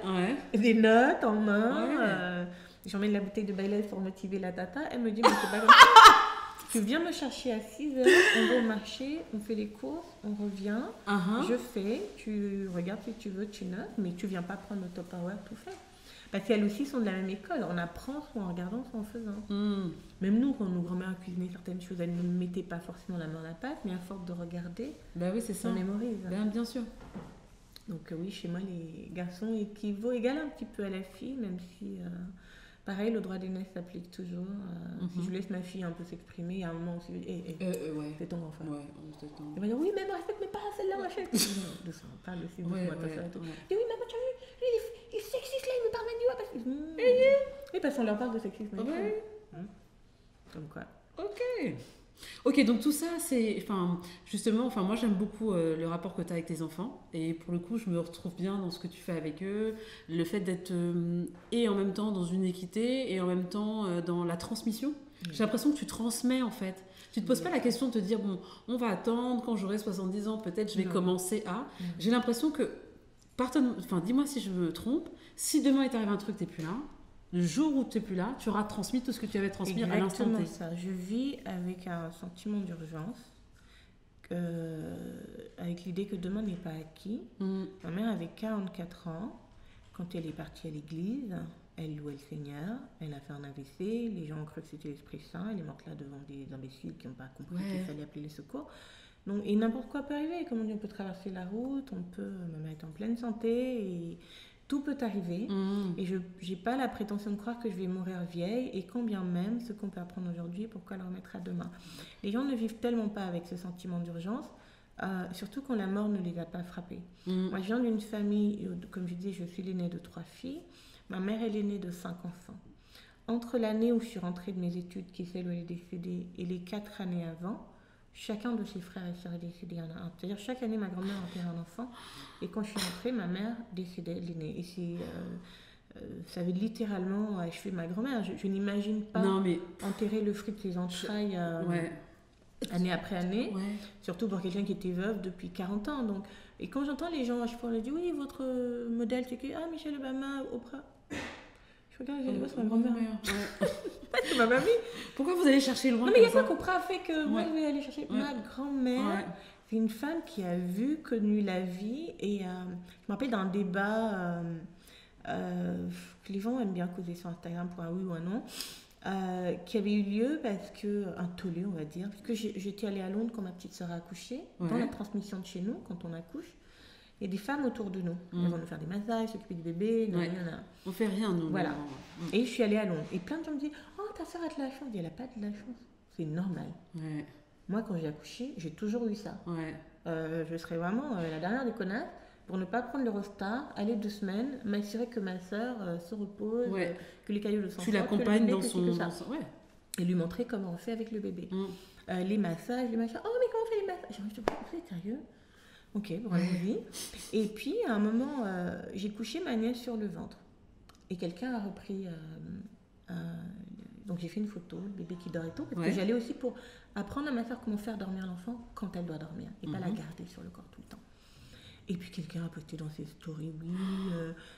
des notes en main. J'emmène la bouteille de Baileys pour motiver la tata. Elle me dit, mais c'est pas comme ça. Tu viens me chercher à 6h, on va au marché, on fait les courses, on revient. Je fais, tu regardes si tu veux, tu notes, mais tu viens pas prendre le Tupperware tout fait. Parce qu'elles aussi sont de la même école. On apprend soit en regardant, soit en faisant. Même nous, quand nos grand-mères cuisinaient certaines choses, elles ne mettaient pas forcément la main dans la pâte, mais à force de regarder, on mémorise. Bien sûr. Donc oui, chez moi, les garçons égalent un petit peu à la fille, même si... pareil, le droit d'aînesse s'applique toujours. Si je laisse ma fille un peu s'exprimer, il y a un moment aussi, c'est ton enfant. Elle va dire, oui, mais respecte mes parents, celle-là, machin. Doucement, parle aussi, doucement, attention. Et oui, maman, tu as vu, il est sexiste là, il me parle de oui, parce qu'on leur parle de sexisme. Comme quoi. Ok, donc tout ça, c'est... Justement, moi j'aime beaucoup le rapport que tu as avec tes enfants. Et pour le coup, je me retrouve bien dans ce que tu fais avec eux. Le fait d'être et en même temps dans une équité et en même temps dans la transmission. J'ai l'impression que tu transmets en fait. Tu te poses pas la question de te dire, bon, on va attendre, quand j'aurai 70 ans, peut-être je vais commencer à... J'ai l'impression que, dis-moi si je me trompe, si demain il t'arrive un truc, t'es plus là. Le jour où tu n'es plus là, tu auras transmis tout ce que tu avais transmis à l'instant T. Ça. Je vis avec un sentiment d'urgence, avec l'idée que demain n'est pas acquis. Ma mère avait 44 ans. Quand elle est partie à l'église, elle louait le Seigneur. Elle a fait un AVC. Les gens ont cru que c'était l'Esprit Saint. Elle est morte là devant des imbéciles qui n'ont pas compris qu'il fallait appeler les secours. Donc, et n'importe quoi peut arriver. Comme on dit, on peut traverser la route, ma mère est en pleine santé et... Tout peut arriver et je n'ai pas la prétention de croire que je vais mourir vieille et quand bien même ce qu'on peut apprendre aujourd'hui, pourquoi le remettre à demain. Les gens ne vivent tellement pas avec ce sentiment d'urgence, surtout quand la mort ne les a pas frappés. Moi, je viens d'une famille, comme je disais, je suis l'aînée de 3 filles. Ma mère est l'aînée de 5 enfants. Entre l'année où je suis rentrée de mes études, qui est celle où elle est décédée, et les 4 années avant, chacun de ses frères et sœurs est décédé. C'est-à-dire chaque année, ma grand-mère enterrait un enfant. Et quand je suis rentrée, ma mère décédait l'aîné. Et ça avait littéralement achevé ma grand-mère. Je n'imagine pas enterrer le fruit de ses entrailles année après année. Surtout pour quelqu'un qui était veuve depuis 40 ans. Donc, et quand j'entends les gens à chaque fois, on dit oui, votre modèle, c'est que Michelle Obama, Oprah. Je regarde, je dis, c'est ma grand-mère. C'est ma mamie. Pourquoi vous allez chercher loin? Non, mais il y a pas qu'Oprah a fait que moi, je vais aller chercher ma grand-mère. C'est une femme qui a connu la vie. Et je me rappelle d'un débat que les gens aiment bien causer sur Instagram pour un oui ou un non, qui avait eu lieu parce que, un tollé, on va dire, parce que j'étais allée à Londres quand ma petite sœur a accouché, dans la transmission de chez nous, quand on accouche. Il y a des femmes autour de nous. Elles vont nous faire des massages, s'occuper du bébé. On fait rien, nous. Voilà. Et je suis allée à Londres. Et plein de gens me disent, oh, ta soeur a de la chance. Je dis, elle n'a pas de la chance. C'est normal. Moi, quand j'ai accouché, j'ai toujours eu ça. Je serais vraiment la dernière des connasses pour ne pas prendre l'Eurostar, aller 2 semaines, m'assurer que ma soeur se repose, que les cailloux le sentent. Tu l'accompagnes dans son... Et lui montrer comment on fait avec le bébé. Les massages, les machins. Oh, mais comment on fait les massages? Je dis, vous êtes sérieux? Ok, bon, allons-y. Et puis, à un moment, j'ai couché ma nièce sur le ventre. Et quelqu'un a repris Donc j'ai fait une photo, le bébé qui dort et tout, parce que j'allais aussi pour apprendre à ma soeur comment faire dormir l'enfant quand elle doit dormir, et pas la garder sur le corps tout le temps. Et puis quelqu'un a posté dans ses stories,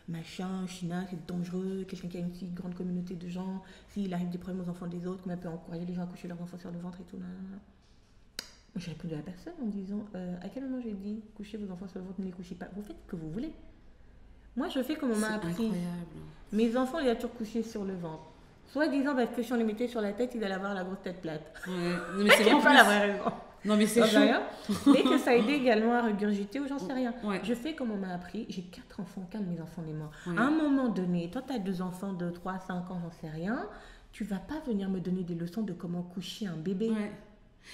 machin, China, c'est dangereux, quelqu'un qui a une si grande communauté de gens, s'il arrive des problèmes aux enfants des autres, comment elle peut encourager les gens à coucher leurs enfants sur le ventre et tout. J'ai répondu à la personne en disant, à quel moment j'ai dit, couchez vos enfants sur le ventre, ne les couchez pas, vous faites ce que vous voulez. Moi je fais comme on m'a appris. Incroyable. Mes enfants, ils ont toujours couché sur le ventre. Soit disant parce que si on les mettait sur la tête, ils allaient avoir la grosse tête plate. Ouais. Mais c'est vraiment pas la vraie raison. Non, mais c'est chaud. Mais que ça a aidé également à regurgiter ou j'en sais rien. Ouais. Je fais comme on m'a appris. J'ai 4 enfants, qu'un de mes enfants est mort. Ouais. À un moment donné, toi, tu as 2 enfants de 3, 5 ans, j'en sais rien. Tu vas pas venir me donner des leçons de comment coucher un bébé. Ouais.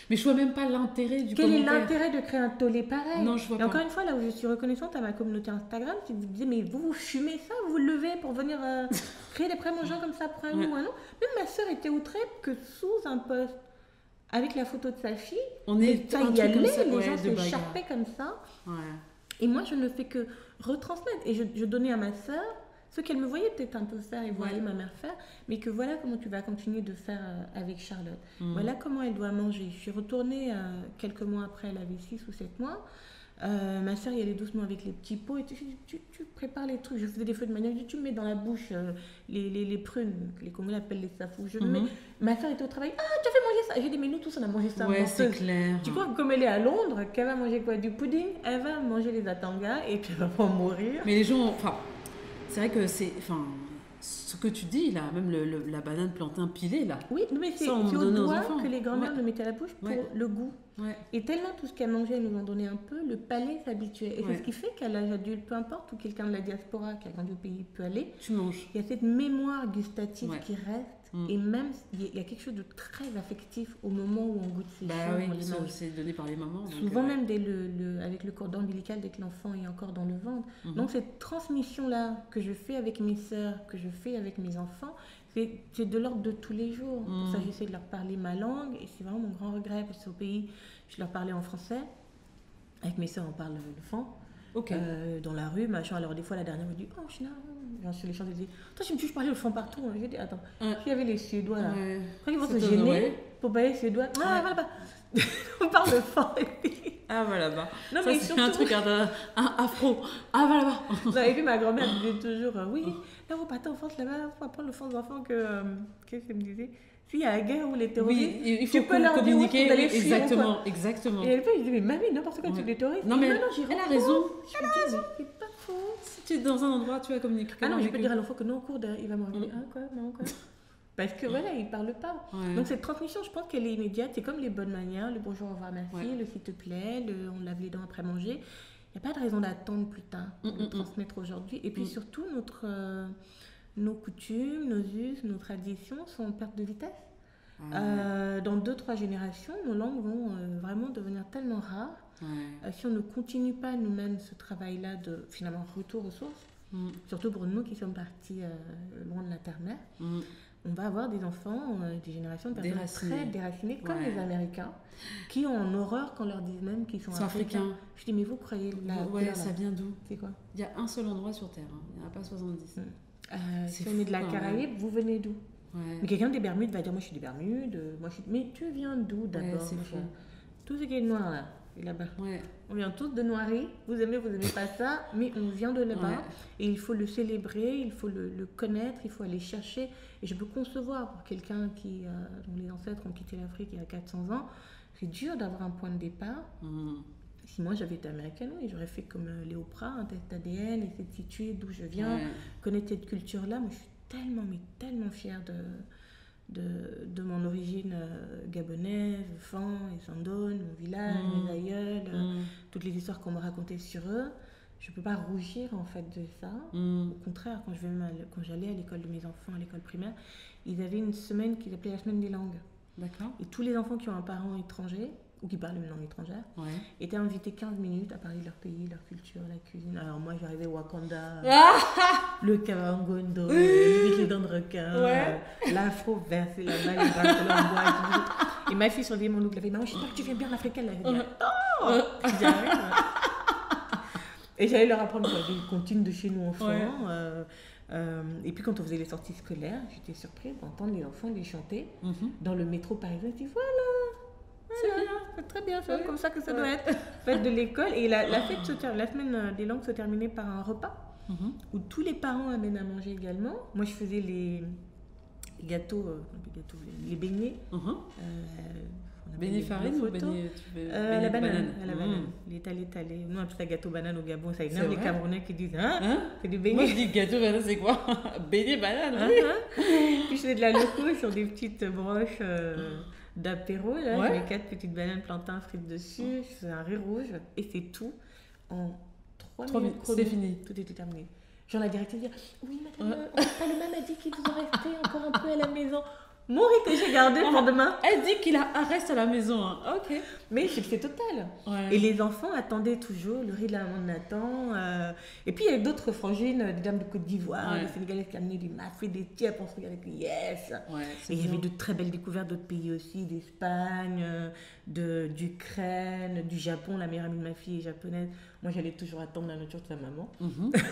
Mais je vois même pas l'intérêt du commentaire. Quel est l'intérêt de créer un tollé pareil? Non, je vois et pas. Encore une fois, là où je suis reconnaissante à ma communauté Instagram, qui vous disait, mais vous fumez ça, vous vous levez pour venir créer des problèmes aux gens comme ça pour un ou un autre. Même ma soeur était outrée que sous un post avec la photo de sa fille, on est ça y allait, les gens s'écharpaient comme ça. Ouais. Et moi, je ne fais que retransmettre. Et je donnais à ma soeur ce qu'elle me voyait peut-être un peu faire et voyait ma mère faire, mais que voilà comment tu vas continuer de faire avec Charlotte. Voilà comment elle doit manger. Je suis retournée quelques mois après, elle avait 6 ou 7 mois. Ma soeur y allait doucement avec les petits pots et tu prépares les trucs. Je faisais des feux de manioc, tu me mets dans la bouche les prunes, que les Congolais appellent les safous. Je mets. Ma soeur était au travail, tu as fait manger ça. J'ai dit, mais nous tous on a mangé ça. Ouais, c'est clair. Tu crois que comme elle est à Londres, qu'elle va manger quoi? Du pudding? Elle va manger les atangas et puis elle va pas mourir. Mais les gens, c'est vrai que c'est, ce que tu dis là, même la banane plantain pilée là. Oui, mais c'est au doigt que les grands-mères le mettaient à la bouche pour le goût. Ouais. Et tellement tout ce qu'elle mangeait, elles nous en donnaient un peu, le palais s'habituait. Et c'est ce qui fait qu'à l'âge adulte, peu importe où quelqu'un de la diaspora qui a grandi au pays peut aller, tu manges. Il y a cette mémoire gustative qui reste. Et même, il y a quelque chose de très affectif au moment où on goûte ces choses. Oui, c'est donné par les mamans. Souvent même avec le cordon ombilical dès que l'enfant est encore dans le ventre. Donc cette transmission-là que je fais avec mes sœurs, que je fais avec mes enfants, c'est de l'ordre de tous les jours. Pour ça, j'essaie de leur parler ma langue. Et c'est vraiment mon grand regret, parce qu'au pays, je leur parlais en français. Avec mes sœurs, on parle le fan. Okay. Dans la rue, machin. Alors des fois, la dernière me dit, oh, China, sur les Champs-Élysées. Toi, tu me dis, je parlais le fond partout. J'ai dit, attends, il y avait les Suédois là. Après, ils vont se gêner pour parler les Suédois. Ah, voilà, bah. On parle le fond. Ah, voilà, bah. Non, ça, mais c'est surtout un truc, un afro. Ah, voilà, bah. Et puis ma grand-mère disait toujours, oui, là, on partait en France, là-bas, il faut apprendre le fond des enfants qu'est-ce qu'elle me disait? S'il y a la guerre ou les terroristes, il faut communiquer. Exactement. Et à l'époque, je disais, mais mamie, n'importe quoi, tu es terroriste. Non, mais elle a raison. Elle a raison. C'est pas faux. Si tu es dans un endroit, tu vas communiquer. Ah non, je peux dire à l'enfant que non, au cours il va me regarder. Ah, quoi, non, quoi. Parce que voilà, il ne parle pas. Ouais. Donc cette transmission, je pense qu'elle est immédiate. C'est comme les bonnes manières, le bonjour, au revoir, merci, le s'il te plaît, on lave les dents après manger. Il n'y a pas de raison d'attendre plus tard pour le transmettre aujourd'hui. Et puis surtout, nos coutumes, nos us, nos traditions sont en perte de vitesse. Dans 2-3 générations, nos langues vont vraiment devenir tellement rares. Si on ne continue pas nous-mêmes ce travail-là de finalement retour aux sources, surtout pour nous qui sommes partis loin de la terre-mère, on va avoir des enfants, des générations de personnes très déracinées, comme les Américains, qui ont en horreur quand on leur dit même qu'ils sont africains. Je dis, mais vous croyez là, ça vient d'où? C'est quoi? Il y a un seul endroit sur Terre, il n'y en a pas 70. Si on est de la Caraïbe, vous venez d'où? Mais quelqu'un des Bermudes va dire, moi je suis des Bermudes, mais tu viens d'où d'abord? Tout ce qui est noir là, et là-bas. On vient tous de Noirie, vous aimez pas ça, mais on vient de là-bas. Et il faut le célébrer, il faut le connaître, il faut aller chercher. Et je peux concevoir pour quelqu'un dont les ancêtres ont quitté l'Afrique il y a 400 ans, c'est dur d'avoir un point de départ. Si moi j'avais été américaine, oui, j'aurais fait comme Léopra, un test ADN, essayer de situer d'où je viens, connaître cette culture-là. Moi je suis tellement fière de mon origine gabonaise, Fan et Sandone, mon village, mes aïeuls, toutes les histoires qu'on m'a racontées sur eux. Je ne peux pas rougir en fait de ça. Au contraire, quand j'allais à l'école de mes enfants, à l'école primaire, ils avaient une semaine qu'ils appelaient la semaine des langues. D'accord. Et tous les enfants qui ont un parent étranger, ou qui parlent une langue étrangère, étaient invités 15 minutes à parler de leur pays, leur culture, la cuisine. Alors moi, j'arrivais au Wakanda, le Kavangondo, les dents de requin, l'afro-versé, la balle, et ma fille surveillait mon look. Elle avait dit, maman, j'espère que tu viens bien l'africaine. Et j'allais leur apprendre des comptines de chez nous enfants. Et puis quand on faisait les sorties scolaires, j'étais surprise d'entendre les enfants les chanter dans le métro parisien. Je dis voilà, c'est très bien, c'est comme ça que ça doit être. Fête de l'école. Et la semaine des langues se terminait par un repas où tous les parents amènent à manger également. Moi, je faisais les gâteaux, les beignets. Beignet farine ou beignet la banane. Les talés. Nous, on appelle ça gâteau banane au Gabon. Ça énerve les Camerounais qui disent c'est du beignet. Moi, je dis gâteau banane, c'est quoi? Beignet banane, Puis je faisais de la loco sur des petites broches d'apéro. J'avais 4 petites bananes, plantains, frites dessus. Je faisais un riz rouge. Et c'est tout. En 3 minutes, c'est fini. Tout était terminé. Genre la directrice dit oui, madame, le même a dit qu'il vous en restait encore un peu à la maison. Mon riz que j'ai gardé pour demain. Elle dit qu'il reste à la maison. Ok. Mais c'est total. Et les enfants attendaient toujours le riz de la maman de Nathan. Et puis il y avait d'autres frangines, des dames de Côte d'Ivoire, des Sénégalaises qui amenaient du mafé, des tièpes. On se regardait avec yes. Et il y avait de très belles découvertes d'autres pays aussi, d'Espagne, d'Ukraine, du Japon. La meilleure amie de ma fille est japonaise. Moi, j'allais toujours attendre la nourriture de sa maman.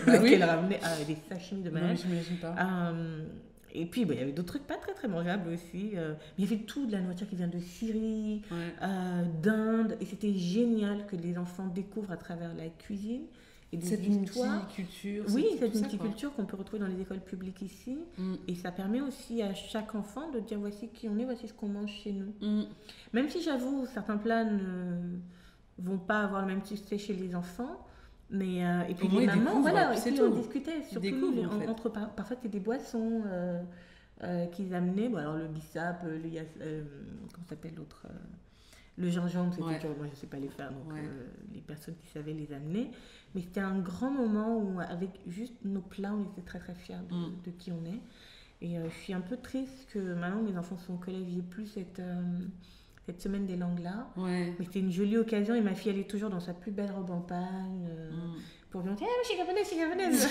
Parce qu'elle ramenait des sashimi de malade. Non, j'imagine pas. Et puis, il y avait d'autres trucs pas très très mangeables aussi. Mais il y avait tout de la nourriture qui vient de Syrie, d'Inde. Et c'était génial que les enfants découvrent à travers la cuisine et des histoires. Multiculture. Oui, cette multiculture qu'on peut retrouver dans les écoles publiques ici. Et ça permet aussi à chaque enfant de dire voici qui on est, voici ce qu'on mange chez nous. Même si j'avoue, certains plats ne vont pas avoir le même succès chez les enfants. Mais, et puis les mamans, voilà, et puis on discutait surtout entre parfois c'était des boissons qu'ils amenaient. Bon, alors le bissap, comment s'appelle l'autre, le gingembre, c'était toujours, moi je ne sais pas les faire, donc les personnes qui savaient les amener. Mais c'était un grand moment où avec juste nos plats, on était très très fiers de qui on est. Et je suis un peu triste que maintenant mes enfants sont au collège, j'ai plus cette semaine des langues là. Mais c'était une jolie occasion et ma fille elle est toujours dans sa plus belle robe en pagne pour lui dire je suis gabonaise.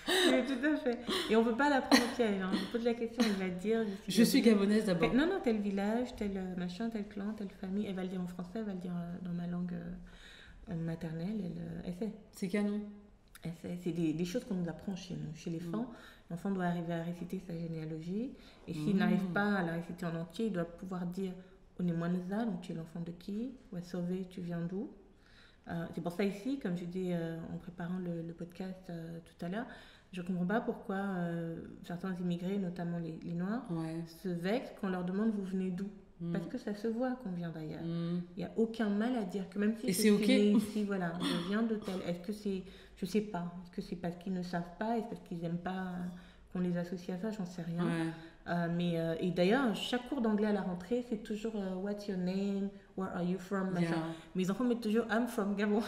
Oui, tout à fait. Et on ne peut pas la prendre au piège. Je pose la question, elle va dire je suis gabonaise d'abord. Non, tel village, tel machin, tel clan, telle famille. Elle va le dire en français, elle va le dire dans ma langue maternelle. Elle sait. C'est canon. Elle sait. C'est des choses qu'on nous apprend chez nous, chez les femmes. L'enfant doit arriver à réciter sa généalogie. Et s'il n'arrive pas à la réciter en entier, il doit pouvoir dire Onemwanza, donc tu es l'enfant de qui? Wasové, tu viens d'où? C'est pour ça ici, comme je dis en préparant le podcast tout à l'heure, je ne comprends pas pourquoi certains immigrés, notamment les Noirs, se vexent quand on leur demande vous venez d'où? Parce que ça se voit qu'on vient d'ailleurs. Il n'y a aucun mal à dire que même si je suis née ici, voilà, je viens de tel. Est-ce que c'est, je ne sais pas, est-ce que c'est parce qu'ils ne savent pas, est-ce parce qu'ils n'aiment pas qu'on les associe à ça, j'en sais rien. Et d'ailleurs, chaque cours d'anglais à la rentrée, c'est toujours what's your name, where are you from, machin. Mes enfants mettent toujours I'm from Gabon.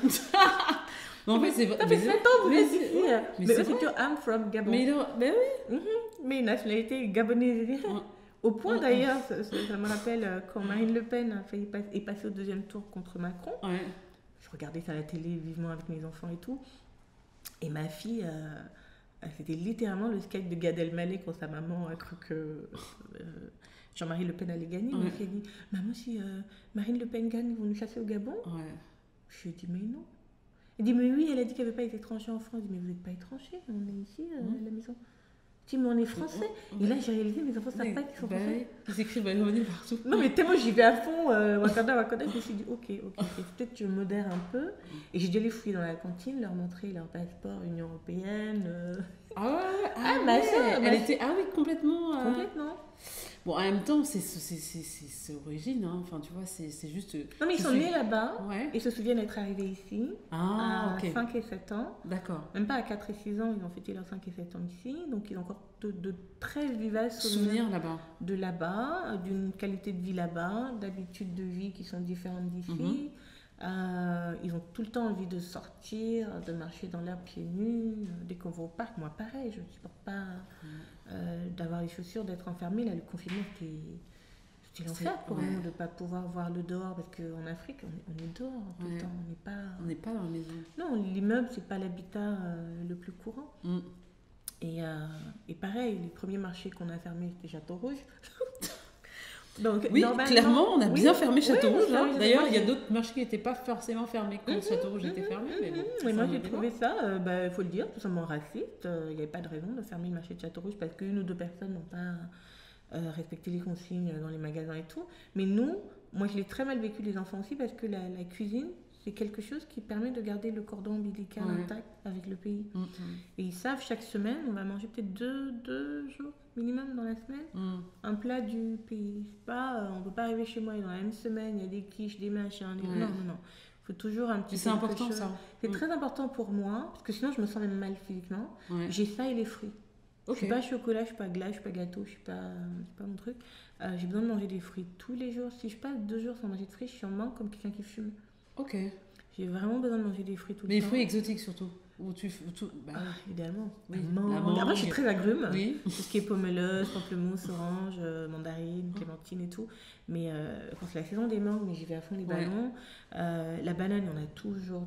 Non, en fait, c'est ça fait 7 ans vous êtes ici. Mais c'est toujours I'm from Gabon. Mais oui. Mais nationalité gabonaise. Au point d'ailleurs, ça me rappelle quand Marine Le Pen a failli passer au deuxième tour contre Macron. Je regardais ça à la télé vivement avec mes enfants et tout. Et ma fille, c'était littéralement le sketch de Gad Elmaleh quand sa maman a cru que Jean-Marie Le Pen allait gagner. Ma fille a dit maman, si Marine Le Pen gagne, ils vont nous chasser au Gabon. Je lui ai dit mais non. Elle dit mais oui, elle a dit qu'elle ne veut pas être étranger en France. Je dis mais vous n'êtes pas étranger, on est ici à la maison. Je dis mais on est français. Et là j'ai réalisé mes enfants ne savent pas qu'ils sont français. Ils écrivent on est partout. Non mais tellement j'y vais à fond, Wakanda, je me suis dit ok, peut-être que je modère un peu. Et j'ai dû les fouiller dans la cantine, leur montrer leur passeport Union Européenne. Ma soeur, elle était complètement. Complètement. Bon, en même temps, c'est origine, hein. Enfin, tu vois, c'est juste... Non, mais ils sont nés là-bas, ils se souviennent d'être arrivés ici à 5 et 7 ans. D'accord. Même pas à 4 et 6 ans, ils ont fêté leurs 5 et 7 ans ici, donc ils ont encore de très vivaces souvenirs là-bas. De là-bas, d'une qualité de vie là-bas, d'habitudes de vie qui sont différentes d'ici. Ils ont tout le temps envie de sortir, de marcher dans l'herbe pieds nus, dès qu'on va au parc. Moi, pareil, je ne supporte pas d'avoir les chaussures, d'être enfermée. Là, le confinement, c'était l'enfer pour nous de ne pas pouvoir voir le dehors, parce qu'en Afrique, on est dehors tout le temps. On n'est pas dans la maison. Non, l'immeuble, ce n'est pas l'habitat le plus courant. Et pareil, les premiers marchés qu'on a fermés, c'était Château Rouge. Donc, oui, clairement, on a bien fermé Châteaurouge. Oui, d'ailleurs, il y a d'autres marchés qui n'étaient pas forcément fermés quand Châteaurouge était fermé. Mais bon, mais moi, j'ai trouvé ça, il faut le dire, tout simplement raciste. Il n'y avait pas de raison de fermer le marché de Châteaurouge parce qu'une ou deux personnes n'ont pas respecté les consignes dans les magasins et tout. Mais nous, moi, je l'ai très mal vécu, les enfants aussi, parce que la cuisine, c'est quelque chose qui permet de garder le cordon ombilical intact avec le pays. Et ils savent, chaque semaine, on va manger peut-être deux jours minimum dans la semaine, un plat du pays. On ne peut pas arriver chez moi et dans la même semaine, il y a des quiches, des machins. Non. Il faut toujours un petit peu. C'est important chose. ça. C'est très important pour moi, parce que sinon je me sens même mal physiquement. J'ai ça et les fruits. Je ne suis pas chocolat, je ne suis pas glace, je ne suis pas gâteau, c'est pas mon truc. J'ai besoin de manger des fruits tous les jours. Si je passe 2 jours sans manger de fruits, je suis en manque comme quelqu'un qui fume. Ok. J'ai vraiment besoin de manger des fruits tout le temps. Mais les fruits exotiques surtout. Idéalement. Oui, la mangue. Après, je suis très agrume. Oui. Tout ce qui est pommelouse, pamplemousse, orange, mandarine, clémentine et tout. Mais quand c'est la saison des mangues, mais j'y vais à fond les ballons. La banane, il y en a toujours.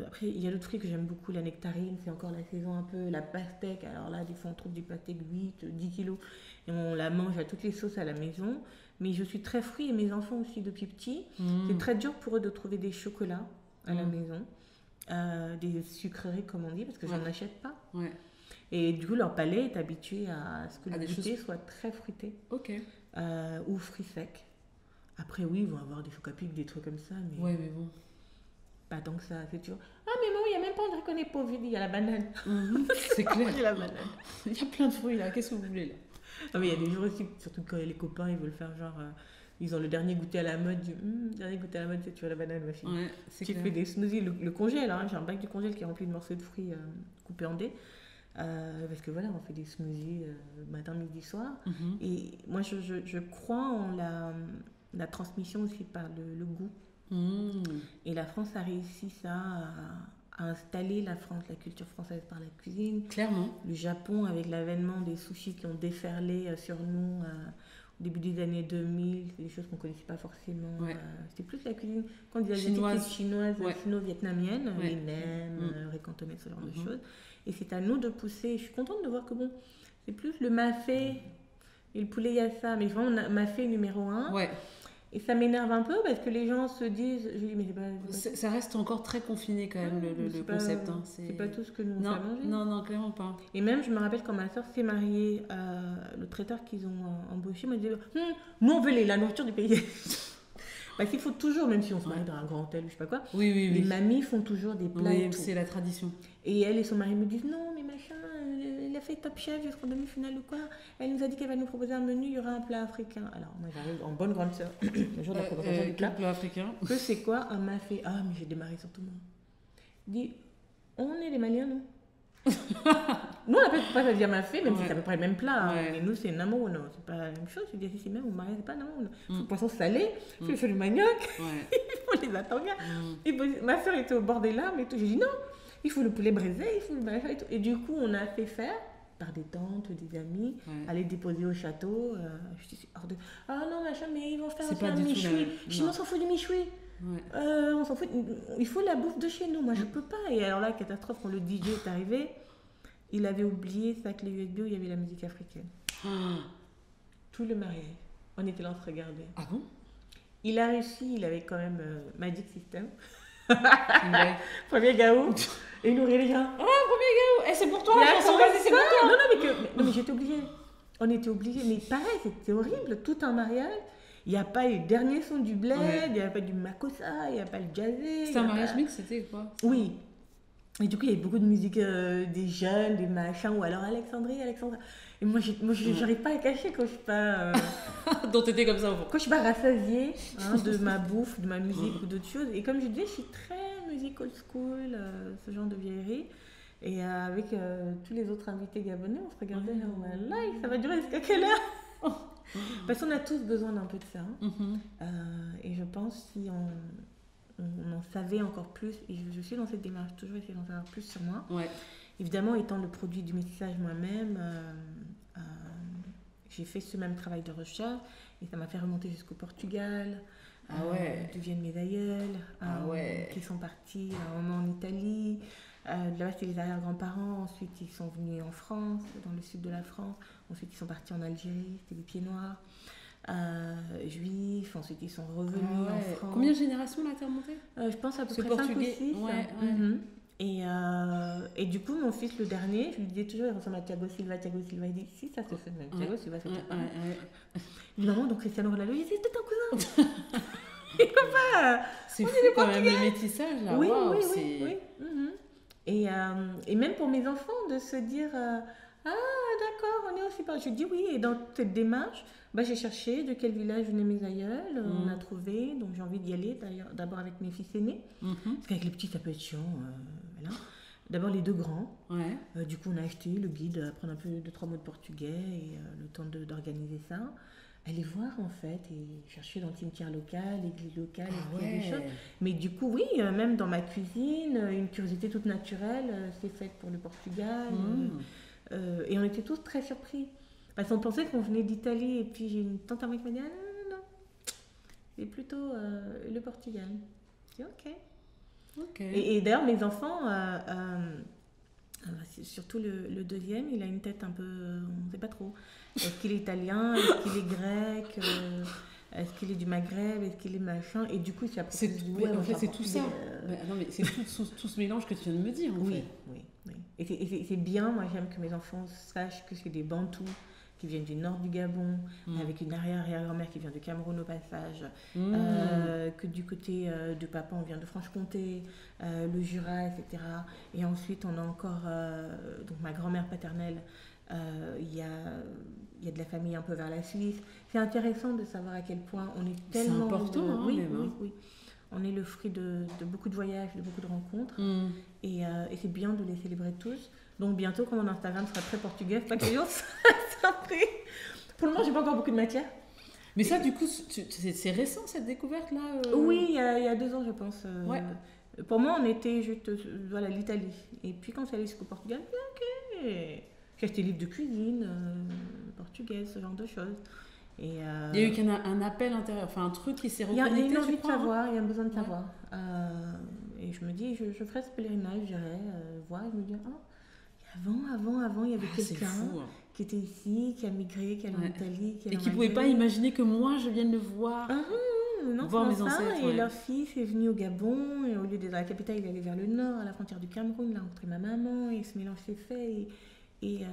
Après, il y a d'autres fruits que j'aime beaucoup. La nectarine, c'est encore la saison un peu. La pastèque, alors là, des fois, on trouve du pastèque 8, 10 kilos. Et on la mange à toutes les sauces à la maison. Mais je suis très fruit et mes enfants aussi depuis petit. C'est très dur pour eux de trouver des chocolats à la maison. Des sucreries comme on dit parce que j'en achète pas et du coup leur palais est habitué à ce que le goûter soit très fruité ou fruits secs. Après ils vont avoir des chocs à pic, des trucs comme ça mais bon, pas tant que ça. C'est toujours mais maman, il n'y a même pas on reconnaît pas il y a la banane. C'est clair. Il y a la banane. Il y a plein de fruits là, qu'est-ce que vous voulez là? Mais il y a des jours aussi, surtout quand les copains ils veulent faire genre ils ont le dernier goûter à la mode, dernier goûter à la mode, c'est tu vois la banane, ma fille. Tu fais des smoothies, le congèle, j'ai un bac du congèle qui est rempli de morceaux de fruits coupés en dés. Parce que voilà, on fait des smoothies matin, midi, soir. Et moi, je crois en la transmission aussi par le goût. Et la France a réussi ça, à installer la culture française par la cuisine. Clairement. Le Japon, avec l'avènement des sushis qui ont déferlé sur nous au début des années 2000, c'est des choses qu'on ne connaissait pas forcément. C'était plus la cuisine chinoise, sino-vietnamienne, les nems, riz cantonais, ce genre de choses. Et c'est à nous de pousser. Je suis contente de voir que c'est plus le mafé et le poulet yassa, mais vraiment mafé numéro 1. Et ça m'énerve un peu parce que les gens se disent, je dis mais c'est pas ça reste encore très confiné quand même le concept. C'est pas tout ce que nous on fait manger. Non, clairement pas. Et même je me rappelle quand ma soeur s'est mariée, le traiteur qu'ils ont embauché m'a dit nous on veut la nourriture du pays. Parce qu'il faut toujours, même si on se marie dans un grand hôtel ou je sais pas quoi, les mamies font toujours des plats. Oui, c'est la tradition. Et elle et son mari me disent non mais machin, elle a fait Top Chef jusqu'en demi-finale ou quoi. Elle nous a dit qu'elle va nous proposer un menu, il y aura un plat africain. Alors moi j'arrive en bonne grande sœur, le jour de la présentation du plat africain. Que c'est quoi un mafé? Mais j'ai démarré sur tout le monde. Il dit on est des Maliens nous. Nous on appelle pas ça dire mafé, même si c'est à peu près le même plat. Mais nous c'est namoun, c'est pas la même chose. Je dis si c'est même au Mali c'est pas namoun. Il faut le poisson salé, il faut le manioc, il faut les atangas. Ma soeur était au bord des larmes et tout. J'ai dit non. Il faut le poulet braisé, il faut le machin et tout. Et du coup, on a fait faire par des tantes, des amis, aller déposer au château. Je dis hors de. Non, machin, mais ils vont faire un michoui. Je dis, on s'en fout du michoui. On s'en fout. Il faut la bouffe de chez nous. Moi, je peux pas. Et alors là, catastrophe, quand le DJ est arrivé, il avait oublié sa clé USB où il y avait la musique africaine. Tout le mariage. On était là, on se regardait. Ah bon? Il a réussi, il avait quand même Magic System. Premier gaou. Et il nourrit les gens. Premier gaou. C'est pour toi. C'est pour toi. Non, mais j'étais obligée. On était obligés. Mais pareil, c'était horrible. Tout un mariage. Il n'y a pas les derniers sons du bled, il n'y a pas du makossa, il n'y a pas le jazzé. C'est un mariage mix, c'était quoi? Oui. Et du coup, il y avait beaucoup de musique des jeunes, des machins, ou alors Alexandra. Et moi, j'arrive pas à cacher quand je suis pas. Donc, t'étais comme ça au fond. Quand je suis pas rassasiée de ma bouffe, de ma musique ou d'autres choses. Et comme je disais, je suis très musique old school, ce genre de vieillerie. Et avec tous les autres invités gabonais, on se regardait, ça va durer jusqu'à quelle heure? Parce qu'on a tous besoin d'un peu de ça. Et je pense si on en savait encore plus, et je suis dans cette démarche, toujours essayer d'en savoir plus sur moi. Évidemment, étant le produit du métissage moi-même, j'ai fait ce même travail de recherche et ça m'a fait remonter jusqu'au Portugal, d'où viennent mes aïeuls, qui sont partis un moment en Italie, Là-bas, c'était les arrière-grands-parents. Ensuite, ils sont venus en France, dans le sud de la France. Ensuite, ils sont partis en Algérie, c'était les pieds noirs. Juifs, ensuite ils sont revenus en France. Combien de générations là t'es remontée? Je pense à peu près 5 ou 6. Et du coup, mon fils, le dernier, je lui disais toujours, il ressemble à Thiago Silva. Il dit, si, ça se fait même. Thiago Silva, ça se fait. Il dit, maman, donc Cristiano Ronaldo, il dit, c'est ton cousin. Et papa, c'est fou quand même, le métissage là. Oui, wow, oui. Et même pour mes enfants, de se dire, d'accord, on est aussi pas. Je dis oui, et dans cette démarche, j'ai cherché de quel village venaient mes aïeuls, on a trouvé, donc j'ai envie d'y aller d'abord avec mes fils aînés, parce qu'avec les petits ça peut être chiant, voilà. D'abord les 2 grands, du coup on a acheté le guide, apprendre un peu 2-3 mots de portugais et le temps d'organiser ça, aller voir en fait et chercher dans le cimetière local, l'église locale, des choses. Mais du coup oui, même dans ma cuisine, une curiosité toute naturelle s'est faite pour le Portugal. Et on était tous très surpris. Parce qu'on pensait qu'on venait d'Italie. Et puis j'ai une tante à moi qui m'a dit, non. C'est plutôt le Portugal. J'ai dit ok. Et d'ailleurs, mes enfants, surtout le deuxième, il a une tête un peu, on ne sait pas trop. Est-ce qu'il est italien? Est-ce qu'il est grec? Est-ce qu'il est du Maghreb? Est-ce qu'il est machin? Et du coup, il s'est appris. En fait, c'est tout ça. Non, mais c'est tout ce mélange que tu viens de me dire. En fait. Oui. Et c'est bien, moi j'aime que mes enfants sachent que c'est des Bantous qui viennent du nord du Gabon, avec une arrière-grand-mère qui vient de Cameroun au passage, que du côté de papa on vient de Franche-Comté, le Jura, etc. Et ensuite on a encore donc ma grand-mère paternelle, il y a de la famille un peu vers la Suisse. C'est intéressant de savoir à quel point on est tellement... C'est important, oui. On est le fruit de beaucoup de voyages, de beaucoup de rencontres. Et c'est bien de les célébrer tous. Donc bientôt, quand mon Instagram sera très portugais, pas que les gens soient pris. Pour le moment, j'ai pas encore beaucoup de matière. Mais ça, du coup, c'est récent cette découverte-là Oui, il y a 2 ans, je pense. Pour moi, on était juste l'Italie. Et puis quand c'est allé jusqu'au Portugal, ok. J'ai acheté des livres de cuisine portugaise, ce genre de choses. Et il y a eu un appel intérieur, enfin un truc qui s'est reconnecté. Il y a une envie de savoir, il y a un besoin de savoir. Et je me dis, je ferai ce pèlerinage, j'irai voir. Je me dis, avant, il y avait quelqu'un qui était ici, qui a migré, qui est en Italie, et qui ne pouvait pas imaginer que moi je vienne le voir. Non, voir mes ancêtres. Et leur fils est venu au Gabon, et au lieu d'être dans la capitale, il est allé vers le nord, à la frontière du Cameroun, il a rencontré ma maman, et ce mélange s'est fait. Et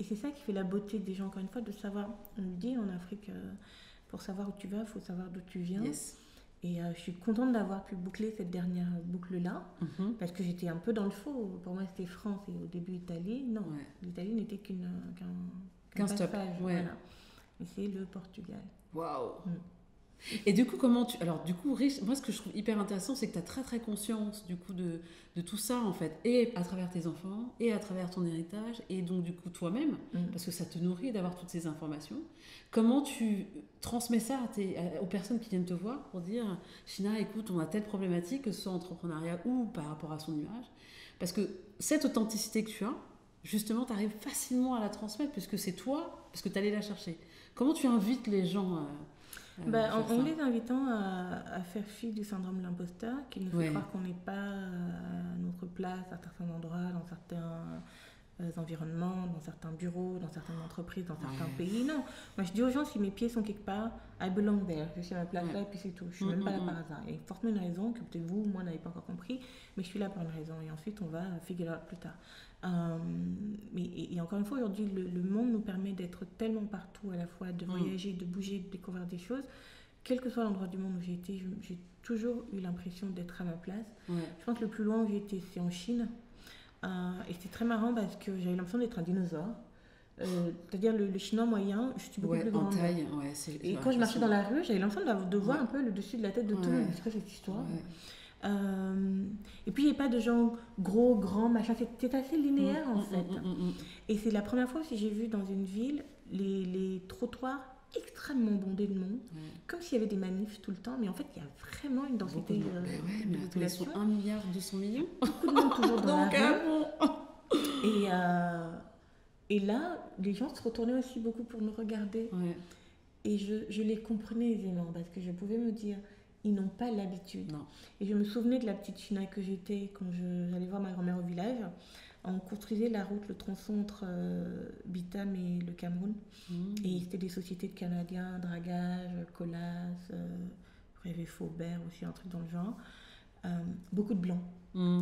c'est ça qui fait la beauté des gens, encore une fois, de savoir. On me dit en Afrique, pour savoir où tu vas, il faut savoir d'où tu viens. Yes. Et je suis contente d'avoir pu boucler cette dernière boucle-là, parce que j'étais un peu dans le faux. Pour moi, c'était France et au début Italie. Non, l'Italie n'était qu'un stop. Voilà. Et c'est le Portugal. Waouh. Et du coup, moi, ce que je trouve hyper intéressant, c'est que tu as très très conscience du coup de tout ça en fait, et à travers tes enfants, et à travers ton héritage, et donc du coup toi-même, parce que ça te nourrit d'avoir toutes ces informations. Comment tu transmets ça aux personnes qui viennent te voir pour dire, China, écoute, on a telle problématique, que ce soit entrepreneuriat ou par rapport à son image, parce que cette authenticité que tu as, justement, tu arrives facilement à la transmettre, puisque c'est toi, parce que tu allais la chercher. Comment tu invites les gens en les invitant à faire fi du syndrome de l'imposteur, qui nous fait croire qu'on n'est pas à notre place à certains endroits, dans certains environnements, dans certains bureaux, dans certaines entreprises, dans certains pays. Non, moi je dis aux gens, si mes pieds sont quelque part, I belong there, je suis à ma place là et puis c'est tout. Je suis même pas là par hasard. Il y a forcément une raison que peut-être vous ou moi n'avez pas encore compris, mais je suis là pour une raison et ensuite on va figure out plus tard. Et encore une fois, aujourd'hui, le monde nous permet d'être tellement partout à la fois, de voyager, de bouger, de découvrir des choses. Quel que soit l'endroit du monde où j'ai été, j'ai toujours eu l'impression d'être à ma place. Je pense que le plus loin où j'ai été, c'est en Chine. Et c'était très marrant parce que j'avais l'impression d'être un dinosaure. C'est-à-dire le chinois moyen, je suis beaucoup plus grande. En taille, et quand je marchais dans la rue, j'avais l'impression de voir un peu le dessus de la tête de tout le monde. C'est quoi cette histoire? Et puis il n'y a pas de gens gros, grands, machin. C'est assez linéaire en fait. Et c'est la première fois que j'ai vu dans une ville les trottoirs extrêmement bondés de monde, comme s'il y avait des manifs tout le temps, mais en fait il y a vraiment une densité de population. 1,2 milliard beaucoup de monde toujours dans la rue. Et là, les gens se retournaient aussi beaucoup pour nous regarder. Et je les comprenais aisément parce que je pouvais me dire, ils n'ont pas l'habitude. Non. Et je me souvenais de la petite China que j'étais quand j'allais voir ma grand-mère au village. On construisait la route, le tronçon entre Bitam et le Cameroun. Et c'était des sociétés de Canadiens, dragage, Colas, il y avait Faubert aussi, un truc dans le genre. Beaucoup de blancs.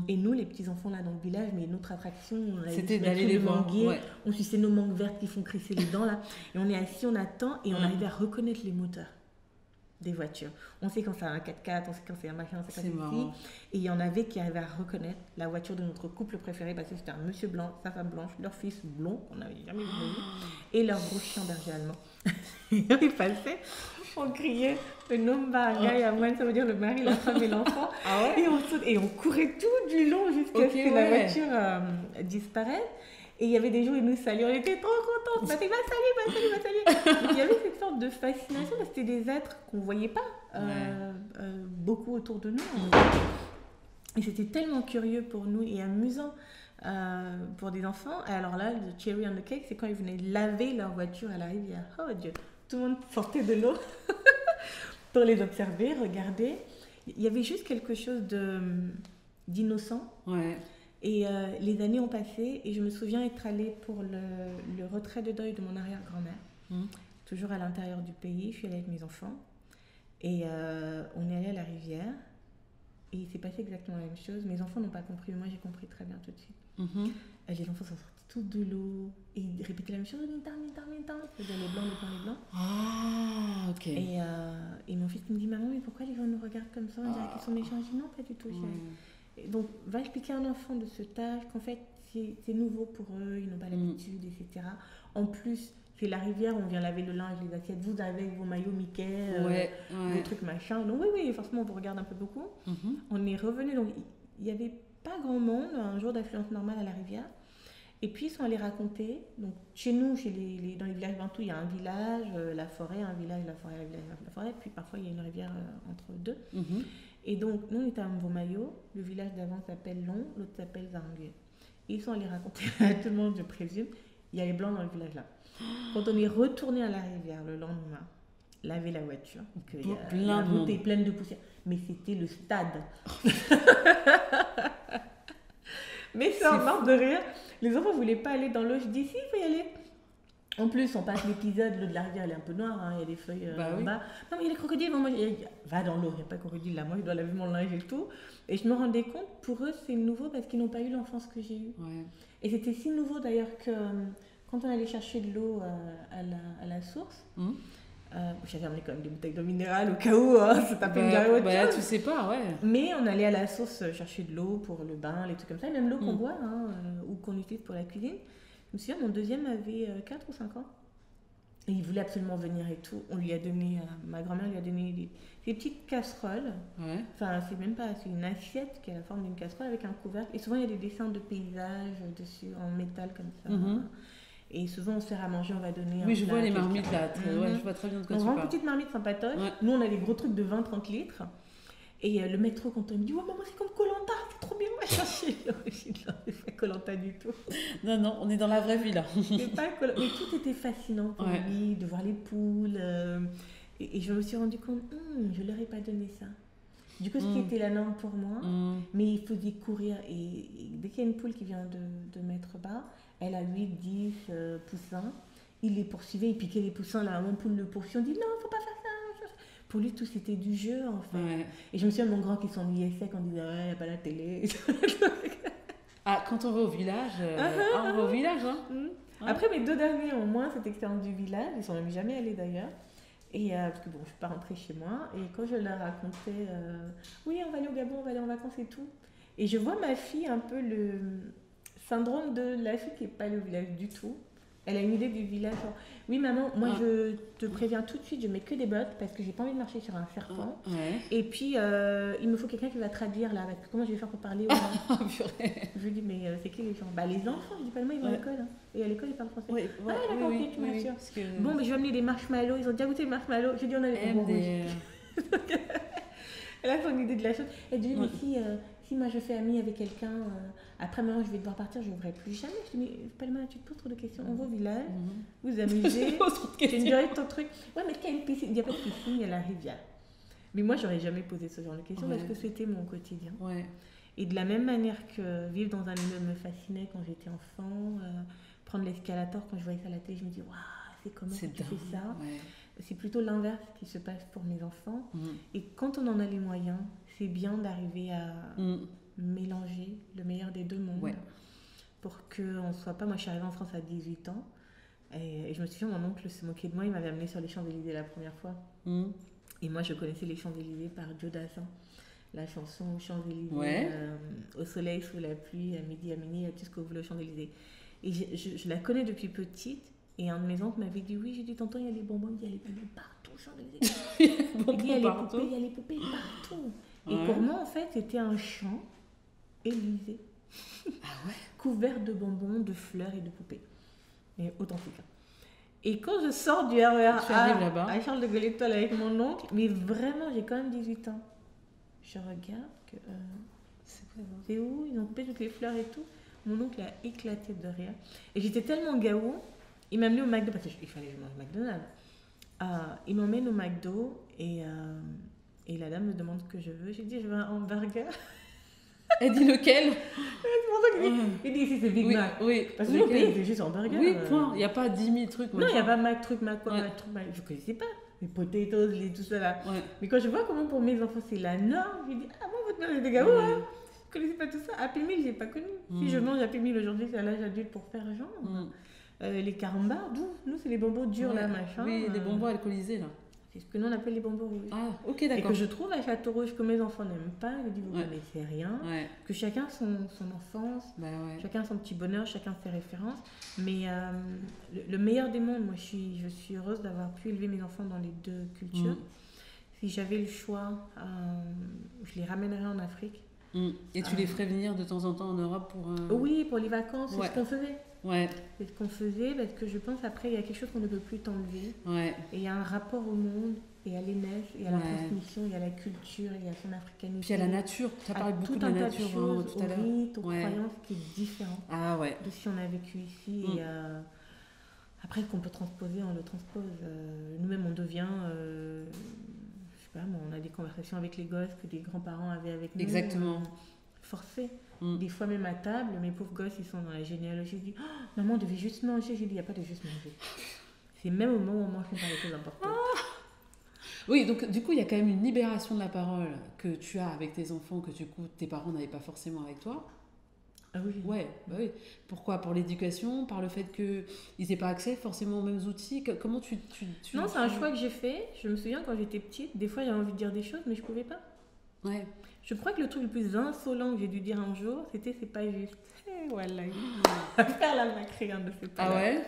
Et nous, les petits-enfants là dans le village, mais notre attraction, c'était d'aller les voir. Ouais. On suçait nos mangues vertes qui font crisser les dents là. Et on est assis, on attend et on arrive à reconnaître les moteurs des voitures. On sait quand c'est un 4x4, on sait quand c'est un machin, on sait quand c'est ici. Et il y en avait qui arrivaient à reconnaître la voiture de notre couple préféré parce que c'était un monsieur blanc, sa femme blanche, leur fils blond, qu'on n'avait jamais vu, et leur gros chien berger allemand. Et on y passait, on criait le nom Barga et Amouane, ça veut dire le mari, la femme et l'enfant. Ah ouais? Et on courait tout du long jusqu'à ce que la voiture disparaisse. Et il y avait des jours où ils nous saluaient, on était trop contents. Va saluer. Il y avait cette sorte de fascination parce que c'était des êtres qu'on ne voyait pas beaucoup autour de nous. Et c'était tellement curieux pour nous et amusant pour des enfants. Et alors là, le cherry on the cake, c'est quand ils venaient laver leur voiture à la rivière. Oh Dieu, tout le monde sortait de l'eau pour les observer, regarder. Il y avait juste quelque chose d'innocent. Ouais. Et les années ont passé et je me souviens être allée pour le retrait de deuil de mon arrière-grand-mère, toujours à l'intérieur du pays. Je suis allée avec mes enfants et on est allé à la rivière et il s'est passé exactement la même chose. Mes enfants n'ont pas compris, mais moi j'ai compris très bien tout de suite. Les enfants sont sortis tous de l'eau et ils répétaient la même chose, c'est-à-dire les blancs, les blancs. Ah, ok. Et mon fils me dit, maman, mais pourquoi les gens nous regardent comme ça? On dirait qu'ils sont méchants. Je dis, non, pas du tout, chérie. Donc, va expliquer à un enfant de cet âge qu'en fait, c'est nouveau pour eux, ils n'ont pas l'habitude, etc. En plus, c'est la rivière, on vient laver le linge, les assiettes, vous avec vos maillots Mickey, vos trucs machin. Donc, oui, forcément, on vous regarde un peu beaucoup. On est revenu, donc il n'y avait pas grand monde, un jour d'affluence normale à la rivière. Et puis, ils sont allés raconter. Donc, chez nous, dans les villages bantous, il y a un village, la forêt, un village, la forêt, la forêt. Puis parfois, il y a une rivière entre deux. Et donc, nous, on était à Mvomayo. Le village d'avant s'appelle Long, l'autre s'appelle Zangué. Et ils sont allés raconter à tout le monde, je présume, il y a les blancs dans le village là. Quand on est retourné à la rivière le lendemain, laver la voiture, la route est pleine de poussière. Mais c'était le stade. Mais c'est en marre de rire. Les enfants ne voulaient pas aller dans l'eau. Je dis, si, il faut y aller. En plus, on passe l'épisode, l'eau de la rivière, elle est un peu noire, il y a des feuilles en bas. Non, mais il y a des crocodiles, moi, va dans l'eau, il n'y a pas de crocodile là, moi je dois laver mon linge et tout. Et je me rendais compte, pour eux, c'est nouveau parce qu'ils n'ont pas eu l'enfance que j'ai eue. Et c'était si nouveau d'ailleurs que quand on allait chercher de l'eau à la source, j'avais amené quand même des bouteilles d'eau minérale au cas où, ça tapait une garée autre chose. Tu sais pas, Mais on allait à la source chercher de l'eau pour le bain, les trucs comme ça, même l'eau qu'on boit ou qu'on utilise pour la cuisine. Je me souviens, mon deuxième avait 4 ou 5 ans. Et il voulait absolument venir et tout. On lui a donné, ma grand-mère lui a donné des petites casseroles. Enfin, c'est même pas, c'est une assiette qui a la forme d'une casserole avec un couvercle. Et souvent, il y a des dessins de paysages dessus, en métal comme ça. Et souvent, on se fait à manger, on va donner Oui, je vois les marmites là. Je vois très bien de quoi tu parles. Une petite marmite sympatoche. Nous, on a des gros trucs de 20-30 litres. Et le mec trop content, il me dit, maman, c'est comme Koh-Lanta, c'est trop bien, on va chercher l'eau. Je dis, non, c'est pas Koh-Lanta du tout. Non, on est dans la vraie vie là. Mais tout était fascinant pour lui, de voir les poules. Et je me suis rendu compte, je ne leur ai pas donné ça. Du coup, c'était la norme pour moi, mais il faisait courir. Et dès qu'il y a une poule qui vient de mettre bas, elle a 8-10 poussins. Il les poursuivait, il piquait les poussins, là, mon poule le poursuit, on dit, non, il ne faut pas faire ça. Pour lui, tout c'était du jeu en fait. Et je me souviens de mon grand qui s'ennuyait sec, on disait, il n'y a pas la télé. Quand on va au village, on va au village. Après, mes 2 derniers ont moins cette expérience du village, ils ne sont même jamais allés d'ailleurs. Et parce que bon, je ne suis pas rentrée chez moi. Et quand je leur racontais, oui, on va aller au Gabon, on va aller en vacances et tout. Et je vois ma fille un peu le syndrome de la fille qui n'est pas allée au village du tout. Elle a une idée du village. Oui, maman, moi je te préviens tout de suite, je mets que des bottes parce que j'ai pas envie de marcher sur un serpent. Et puis, il me faut quelqu'un qui va traduire là. Comment je vais faire pour parler aux gens? Je lui dis, mais c'est qui les gens? Les enfants, je dis pas le mot, ils vont à l'école. Et à l'école, ils parlent français. D'accord, ok, tu m'assures. Bon, mais je vais amener des marshmallows. Ils ont déjà goûté les marshmallows. Je dis, on a les bonbons rouges. Elle a son idée de la chose. Elle dit, mais si moi je fais amie avec quelqu'un, après maintenant je vais devoir partir, je ne verrai plus jamais. Je dis, mais Palma, tu te poses trop de questions. On va au village, vous amusez, tu me dirais ton truc. Ouais, mais qu'il y a une piscine, il n'y a pas de piscine, il y a la rivière. Mais moi, j'aurais jamais posé ce genre de questions parce que c'était mon quotidien. Et de la même manière que vivre dans un immeuble me fascinait quand j'étais enfant, prendre l'escalator quand je voyais ça à la télé, je me dis waouh, c'est comment tu fais ça. C'est plutôt l'inverse qui se passe pour mes enfants. Et quand on en a les moyens, c'est bien d'arriver à mélanger le meilleur des deux mondes pour qu'on ne soit pas... Moi, je suis arrivée en France à 18 ans et je me souviens, mon oncle se moquait de moi, il m'avait amenée sur les Champs-Élysées la première fois. Et moi, je connaissais les Champs-Élysées par Joe Dassin. La chanson aux Champs-Élysées, au soleil, sous la pluie, à midi, à minuit, à tout ce que vous voulez aux Champs-Élysées. Et je la connais depuis petite. Et un de mes oncles m'avait dit, oui, j'ai dit, tonton, il y a les bonbons, il y a les bonbons partout aux Champs-Élysées. Il y a les poupées partout. Et pour moi, en fait, c'était un champ Élysée. Couvert de bonbons, de fleurs et de poupées. Mais authentique. Et quand je sors du RER à Charles de Gaulle Étoile avec mon oncle, mais vraiment, j'ai quand même 18 ans. Je regarde que... c'est où? Ils ont coupé toutes les fleurs et tout. Mon oncle a éclaté de rire. Et j'étais tellement gaou, il m'a amené au McDo, parce qu'il fallait que je mange McDonald's. Il m'emmène au McDo et la dame me demande ce que je veux. J'ai dit, je veux un hamburger. Elle dit lequel? C'est pour ça qu'il dit ici c'est Big Mac. Oui, parce que au pays c'est juste hamburger. Oui, point. Il n'y a pas 10 000 trucs. Non, il n'y a pas Mac truc, Mac quoi, Mac truc, Mac. Je ne connaissais pas. Les potatoes, tout ça là. Mais quand je vois comment pour mes enfants c'est la norme, je dis, ah bon, votre mère est des gaou, hein. Je ne connaissais pas tout ça. Happy Meal, je n'ai pas connu. Si je mange Happy Meal aujourd'hui, c'est à l'âge adulte pour faire genre. Les carambars, nous c'est les bonbons durs là, machin. Oui, les bonbons alcoolisés là. C'est ce que nous on appelle les bonbons rouges. Ah, ok, d'accord. Et que je trouve à Château Rouge que mes enfants n'aiment pas. Je dis, vous ne connaissez rien. Que chacun son enfance, chacun son petit bonheur, chacun ses références. Mais le meilleur des mondes, moi je suis heureuse d'avoir pu élever mes enfants dans les deux cultures. Si j'avais le choix, je les ramènerais en Afrique. Et tu les ferais venir de temps en temps en Europe pour... Oui, pour les vacances, c'est ce qu'on faisait. C'est ce qu'on faisait parce que je pense après il y a quelque chose qu'on ne peut plus t'enlever. Et il y a un rapport au monde et à l'aînesse et à la transmission et à la culture et à son africanité. Puis à la nature, tu as parlé beaucoup de la nature tout à l'heure. Aux rites, aux croyances qui est différent de si on a vécu ici. Et après qu'on peut transposer, on le transpose. Nous-mêmes on devient... je sais pas, on a des conversations avec les gosses que des grands-parents avaient avec nous. Exactement. Forcé. Des fois même à table, mes pauvres gosses, ils sont dans la généalogie. Je dis, oh, maman, on devait juste manger. J'ai dit, il n'y a pas de juste manger. C'est même au moment où on mange qu'on parle des choses importantes. Oui, donc du coup, il y a quand même une libération de la parole que tu as avec tes enfants, que du coup, tes parents n'avaient pas forcément avec toi. Ah oui. Oui. Pourquoi? Pour l'éducation, par le fait qu'ils n'aient pas accès forcément aux mêmes outils. Comment tu Non, c'est un choix que j'ai fait. Je me souviens quand j'étais petite, des fois j'avais envie de dire des choses, mais je ne pouvais pas. Je crois que le truc le plus insolent que j'ai dû dire un jour, c'était c'est pas juste. Voilà. Faire la macréenne de c'est pas. Ah ouais.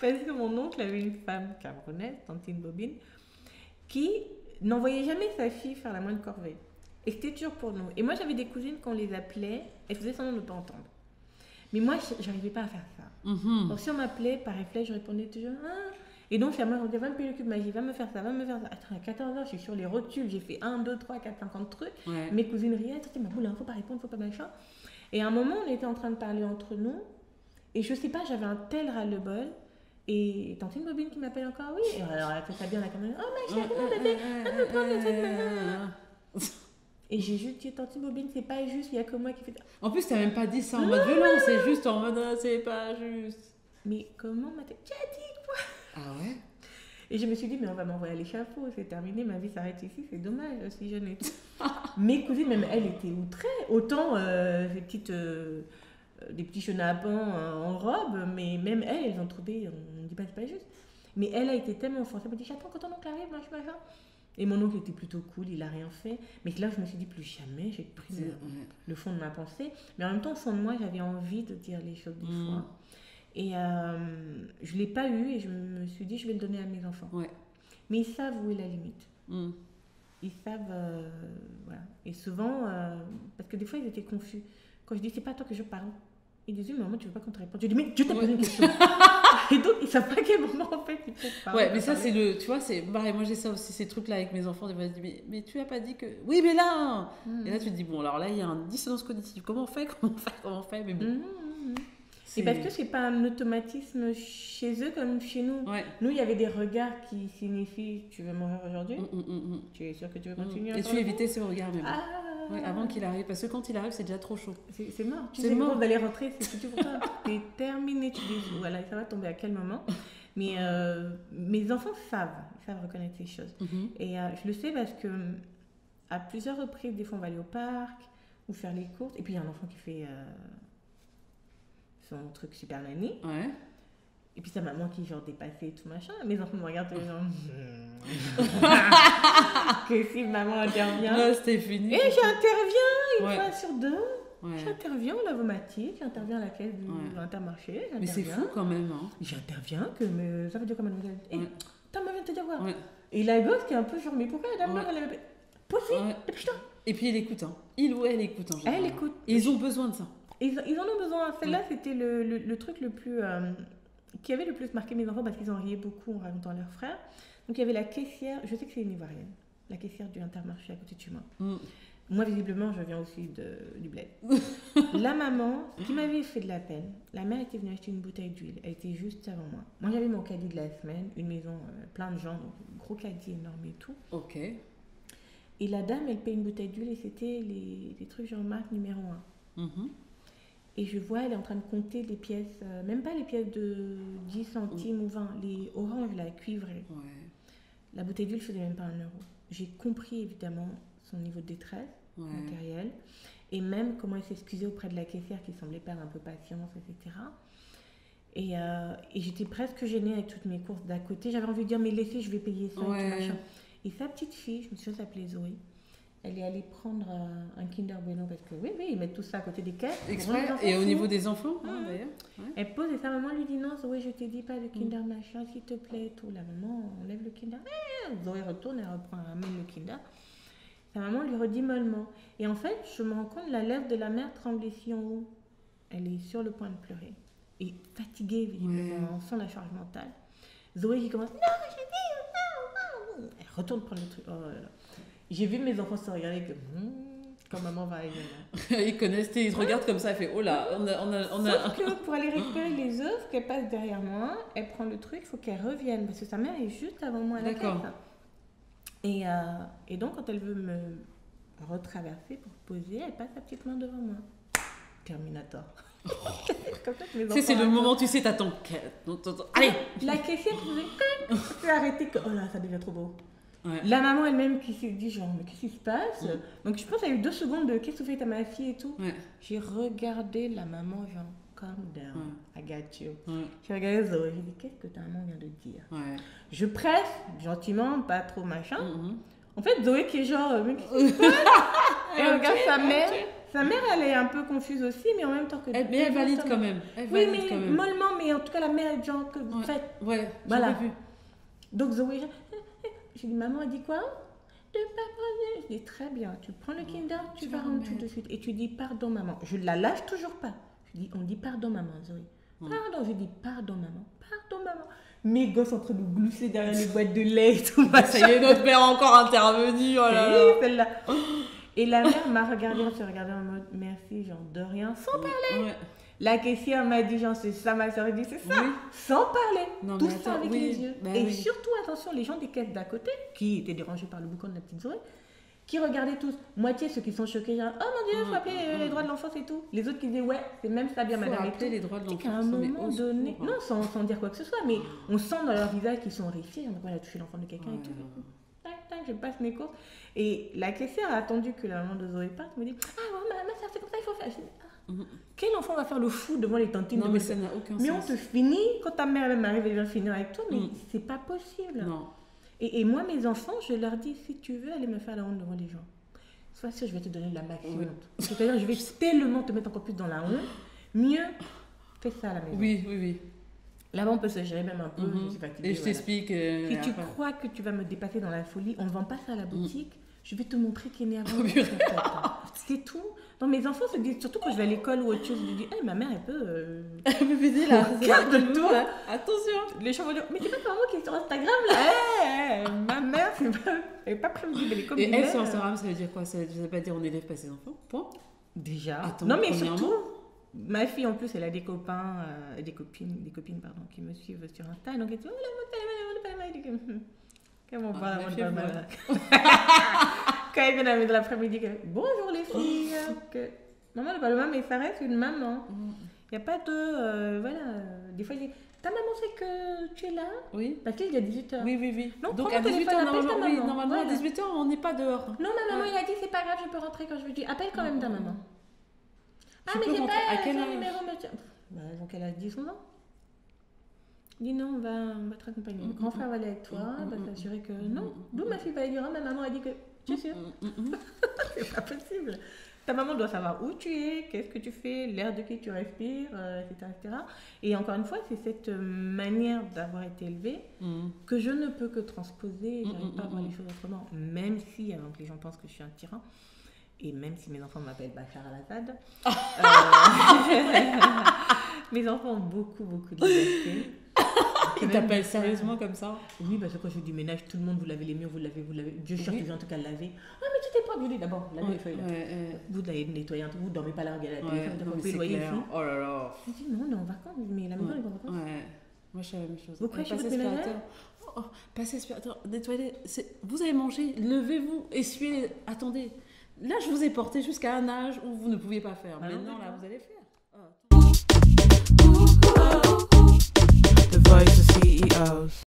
Parce que mon oncle avait une femme camerounaise, Tantine Bobine, qui n'envoyait jamais sa fille faire la moindre corvée. Et c'était dur pour nous. Et moi, j'avais des cousines qu'on les appelait, elles faisaient semblant de ne pas entendre. Mais moi, je n'arrivais pas à faire ça. Donc si on m'appelait, par réflexe, je répondais toujours ah. Et donc, sa mère me disait, va me payer le cube magie, va me faire ça, va me faire ça. Attends, à 14h, je suis sur les rotules, j'ai fait 1, 2, 3, 4, 50 trucs. Mes cousines riaient, tu dis, ma boule, il ne faut pas répondre, il ne faut pas machin. Et à un moment, on était en train de parler entre nous. Et je ne sais pas, j'avais un tel ras-le-bol. Et Tantine Bobine qui m'appelle encore, oui. Et alors, elle fait ça bien la caméra. Oh, ma chérie, comment t'étais? Va me prendre le truc, Et j'ai juste dit, Tantine Bobine, c'est pas juste, il n'y a que moi qui fais ça. En plus, tu n'as même pas dit ça en mode violent, c'est juste en mode, c'est pas juste. Mais comment m'a-t-elle? Tu as dit quoi? Ah ouais? Et je me suis dit, mais on va m'envoyer à l'échafaud, c'est terminé, ma vie s'arrête ici, c'est dommage, si jeune et tout. Mes cousines, même elles étaient outrées. Autant des petits chenapans en robe, mais même elles ont trouvé, on ne dit pas, c'est pas juste. Mais elle a été tellement forcée, elle m'a dit, j'attends quand ton oncle arrive, machin. Et mon oncle était plutôt cool, il n'a rien fait. Mais là, je me suis dit, plus jamais, j'ai pris le fond de ma pensée. Mais en même temps, au fond de moi, j'avais envie de dire les choses des fois. Et je ne l'ai pas eu et je me suis dit, je vais le donner à mes enfants. Mais ils savent où est la limite. Ils savent, voilà. Et souvent, parce que des fois, ils étaient confus. Quand je dis, c'est pas à toi que je parle. Ils disaient, mais maman, tu veux pas qu'on te réponde? Je dis, mais je t'ai posé une question. Et donc, ils savent pas à quel moment, en fait, il faut parler. Mais ça, c'est le... Tu vois, c'est pareil, moi, j'ai ça aussi, ces trucs-là avec mes enfants. Des fois, je dis, mais tu as pas dit que... Oui, mais là Et là, tu te dis, bon, alors là, il y a une dissonance cognitive. Comment on fait? Mais bon. Et parce que c'est pas un automatisme chez eux comme chez nous. Ouais. Nous, il y avait des regards qui signifient tu veux mourir aujourd'hui. Tu es sûr que tu veux continuer Et tu évitais ce regard même. Ouais, avant qu'il arrive, parce que quand il arrive, c'est déjà trop chaud. C'est mort. Tu sais mort d'aller rentrer, c'est foutu pour toi. T'es terminé, tu dis voilà, ça va tomber à quel moment. Mais mes enfants savent reconnaître ces choses. Et je le sais parce que à plusieurs reprises, des fois on va aller au parc ou faire les courses. Et puis il y a un enfant qui fait son truc super nanny. Ouais. Et puis sa maman qui genre dépassée et tout machin. Mes enfants me regardent genre que si maman intervient. Là c'était fini. Et j'interviens une fois sur deux. Ouais. J'interviens au lavomatique, j'interviens à la caisse du Intermarché. Mais c'est fou quand même. Hein. J'interviens que ça veut dire comme mademoiselle. Et ta maman vient te dire quoi. Et la gosse qui est un peu genre mais pourquoi la dame elle avait possible putain. Et puis il écoute. Il ou elle écoute. Elle écoute. Et ils ont besoin de ça. Ils en ont besoin. Celle-là c'était le truc le plus qui avait le plus marqué mes enfants parce qu'ils en riaient beaucoup en racontant à leurs frères. Donc il y avait la caissière, je sais que c'est une Ivoirienne, la caissière du Intermarché à côté de chez moi. Moi, visiblement, je viens aussi du bled. La maman, ce qui m'avait fait de la peine, la mère était venue acheter une bouteille d'huile. Elle était juste avant moi. Moi, j'avais mon caddie de la semaine, une maison, plein de gens, donc gros caddie énorme et tout. Ok. Et la dame, elle paye une bouteille d'huile et c'était les trucs genre marque numéro 1. Et je vois, elle est en train de compter les pièces, même pas les pièces de 10 centimes ou 20, les oranges, la cuivrée. La bouteille d'huile faisait même pas 1 euro. J'ai compris évidemment son niveau de détresse matérielle et même comment elle s'excusait auprès de la caissière qui semblait perdre un peu patience, etc. Et j'étais presque gênée avec toutes mes courses d'à côté. J'avais envie de dire, mais laissez, je vais payer ça. Et sa petite fille, je me suis s'appelait Zoé, elle est allée prendre un Kinder Bueno parce que oui, ils mettent tout ça à côté des caisses. Exprès. Et au niveau des enfants, d'ailleurs. Elle pose et sa maman lui dit non, Zoé, je te dis pas de Kinder machin, s'il te plaît, tout. La maman enlève le Kinder. Zoé retourne, elle reprend, elle ramène le Kinder. Sa maman lui redit mollement. Et en fait, je me rends compte, la lèvre de la mère tremble ici en haut. Elle est sur le point de pleurer. Et fatiguée, visiblement, on sent la charge mentale. Zoé qui commence, non, j'ai dit, non. Elle retourne prendre le truc. Oh là là. J'ai vu mes enfants se regarder que quand maman va arriver là. Ils connaissent, ils se regardent comme ça, elle fait oh là, on a... Sauf que pour aller récupérer les œufs, qu'elle passe derrière moi, elle prend le truc, il faut qu'elle revienne parce que sa mère est juste avant moi à la caisse. Et donc quand elle veut me retraverser pour poser, elle passe sa petite main devant moi. Terminator. C'est le moment, tu sais, t'attends. Allez. La caissière faisait arrêter que oh là, ça devient trop beau. La maman elle-même qui s'est dit genre mais qu'est-ce qui se passe. Donc je pense qu'il y a eu 2 secondes de qu'est-ce que tu fais à ma fille et tout. J'ai regardé la maman genre calm down, I got you. J'ai regardé Zoé, j'ai dit qu'est-ce que ta maman vient de dire. Je presse gentiment, pas trop machin. En fait Zoé qui est genre mais qu'est-ce qui se passe. Elle regarde sa mère. Sa mère elle est un peu confuse aussi mais en même temps que mais elle valide quand même. Oui mais mollement mais en tout cas la mère est genre que vous faites. Voilà. Vu. Donc Zoé j'ai dit, maman a dit quoi? De pas prendre. Je dis, très bien, tu prends le Kinder, tu vas rentrer tout de suite. Et tu dis, pardon, maman. Je ne la lâche toujours pas. Je dis, on dit, pardon, maman, Zoé. Pardon, je dis, pardon, maman. Pardon, maman. Mes gosses en train de glousser derrière les boîtes de lait et tout. Ça y est, notre mère a encore intervenu. Oh là là. Celle-là. Et la mère m'a regardé, on se regardait en mode, merci, genre, de rien, sans parler. La caissière m'a dit, genre, c'est ça, ma soeur, dit, c'est ça, sans parler, non, tout ça avec les yeux. Et surtout, attention, les gens des caisses d'à côté, qui étaient dérangés par le boucan de la petite Zoé, qui regardaient tous, moitié ceux qui sont choqués, genre, oh mon Dieu, il faut appeler les droits de l'enfance et tout. Les autres qui disaient, ouais, c'est même ça bien, madame. Faut les droits de l'enfance. C'est qu'à un moment donné, non, sans dire quoi que ce soit, mais on sent dans leur visage qu'ils sont horrifiés, on a touché l'enfant de quelqu'un et tout. Tac, tac, je passe mes courses. Et la caissière a attendu que la maman de Zoé parte, me dit, ah, ma soeur, c'est comme ça, il faut faire. Quel enfant va faire le fou devant les tantines? Non, mais ça n'a aucun sens. Mais on te finit, quand ta mère même arrive, elle vient finir avec toi, mais c'est pas possible. Non. Et moi, mes enfants, je leur dis, si tu veux aller me faire la honte devant les gens, sois sûr, je vais te donner la maximum honte. C'est-à-dire, je vais tellement te mettre encore plus dans la honte. Mieux, fais ça à la maison. Oui. Là-bas, on peut se gérer même un peu. Je suis fatiguée, et je t'explique. Si tu crois que tu vas me dépasser dans la folie, on ne vend pas ça à la boutique. Je vais te montrer qui est né avant. C'est tout. Non, mes enfants se disent, surtout quand je vais à l'école ou autre chose, je dis, hey, ma mère, elle peut. Elle peut baiser là. Regarde-toi. Attention. Les gens vont dire, mais c'est pas ta maman qui est sur Instagram là. Ma mère, elle n'est pas prévisible. Elle est comme et elle sur Instagram, ça veut dire quoi? Ça veut pas dire on élève pas ses enfants? Point. Déjà. Attends, non, mais surtout, Ma fille, en plus, elle a des copains, des copines, pardon, qui me suivent sur Insta. Donc, elle dit, oh, la montagne, comment on parle avant de mal. Quand elle vient de l'après-midi, bonjour les filles. Maman, le maman, mais ça reste une maman. Il n'y a pas de... voilà. Des fois, je dis, ta maman sait que tu es là? Oui. Parce qu'il y a 18h. Oui. Donc à 18h, normalement à 18h, on n'est pas dehors. Non, ma maman, il a dit, c'est pas grave, je peux rentrer quand je veux dire. Appelle quand même ta maman. Ah, mais j'ai pas à quel âge? numéro, monsieur. Donc elle a 10 ans. Dis non, on va te raccompagner. Le grand frère va aller avec toi, va t'assurer que non. D'où ma fille va aller dire, ma maman a dit que tu es sûre. C'est pas possible. Ta maman doit savoir où tu es, qu'est-ce que tu fais, l'air de qui tu respires, etc. Et encore une fois, c'est cette manière d'avoir été élevée que je ne peux que transposer. Je n'arrive pas à voir les choses autrement. Même si, avant que les gens pensent que je suis un tyran, et même si mes enfants m'appellent Bachar al-Assad, mes enfants ont beaucoup de liberté. Ils t'appellent sérieusement comme ça? Oui, parce que quand je fais du ménage, tout le monde, vous lavez les murs, vous lavez. Dieu cherche toujours en tout cas laver. Ah, mais tu t'es pas brûlé d'abord, lavez les feuilles là. Vous l'avez nettoyé, vous dormez pas là, regardez la télé, vous pouvez loyer ici. Oh là là. Je dis non, on est en vacances, mais la maison est en vacances. Moi je fais la même chose. Vous crachez votre ménagère? Passez aspirateur, nettoyez. Vous avez mangé, levez-vous, essuyez. Attendez, là je vous ai porté jusqu'à un âge où vous ne pouviez pas faire. Maintenant là vous allez faire. The Voice of CEOs.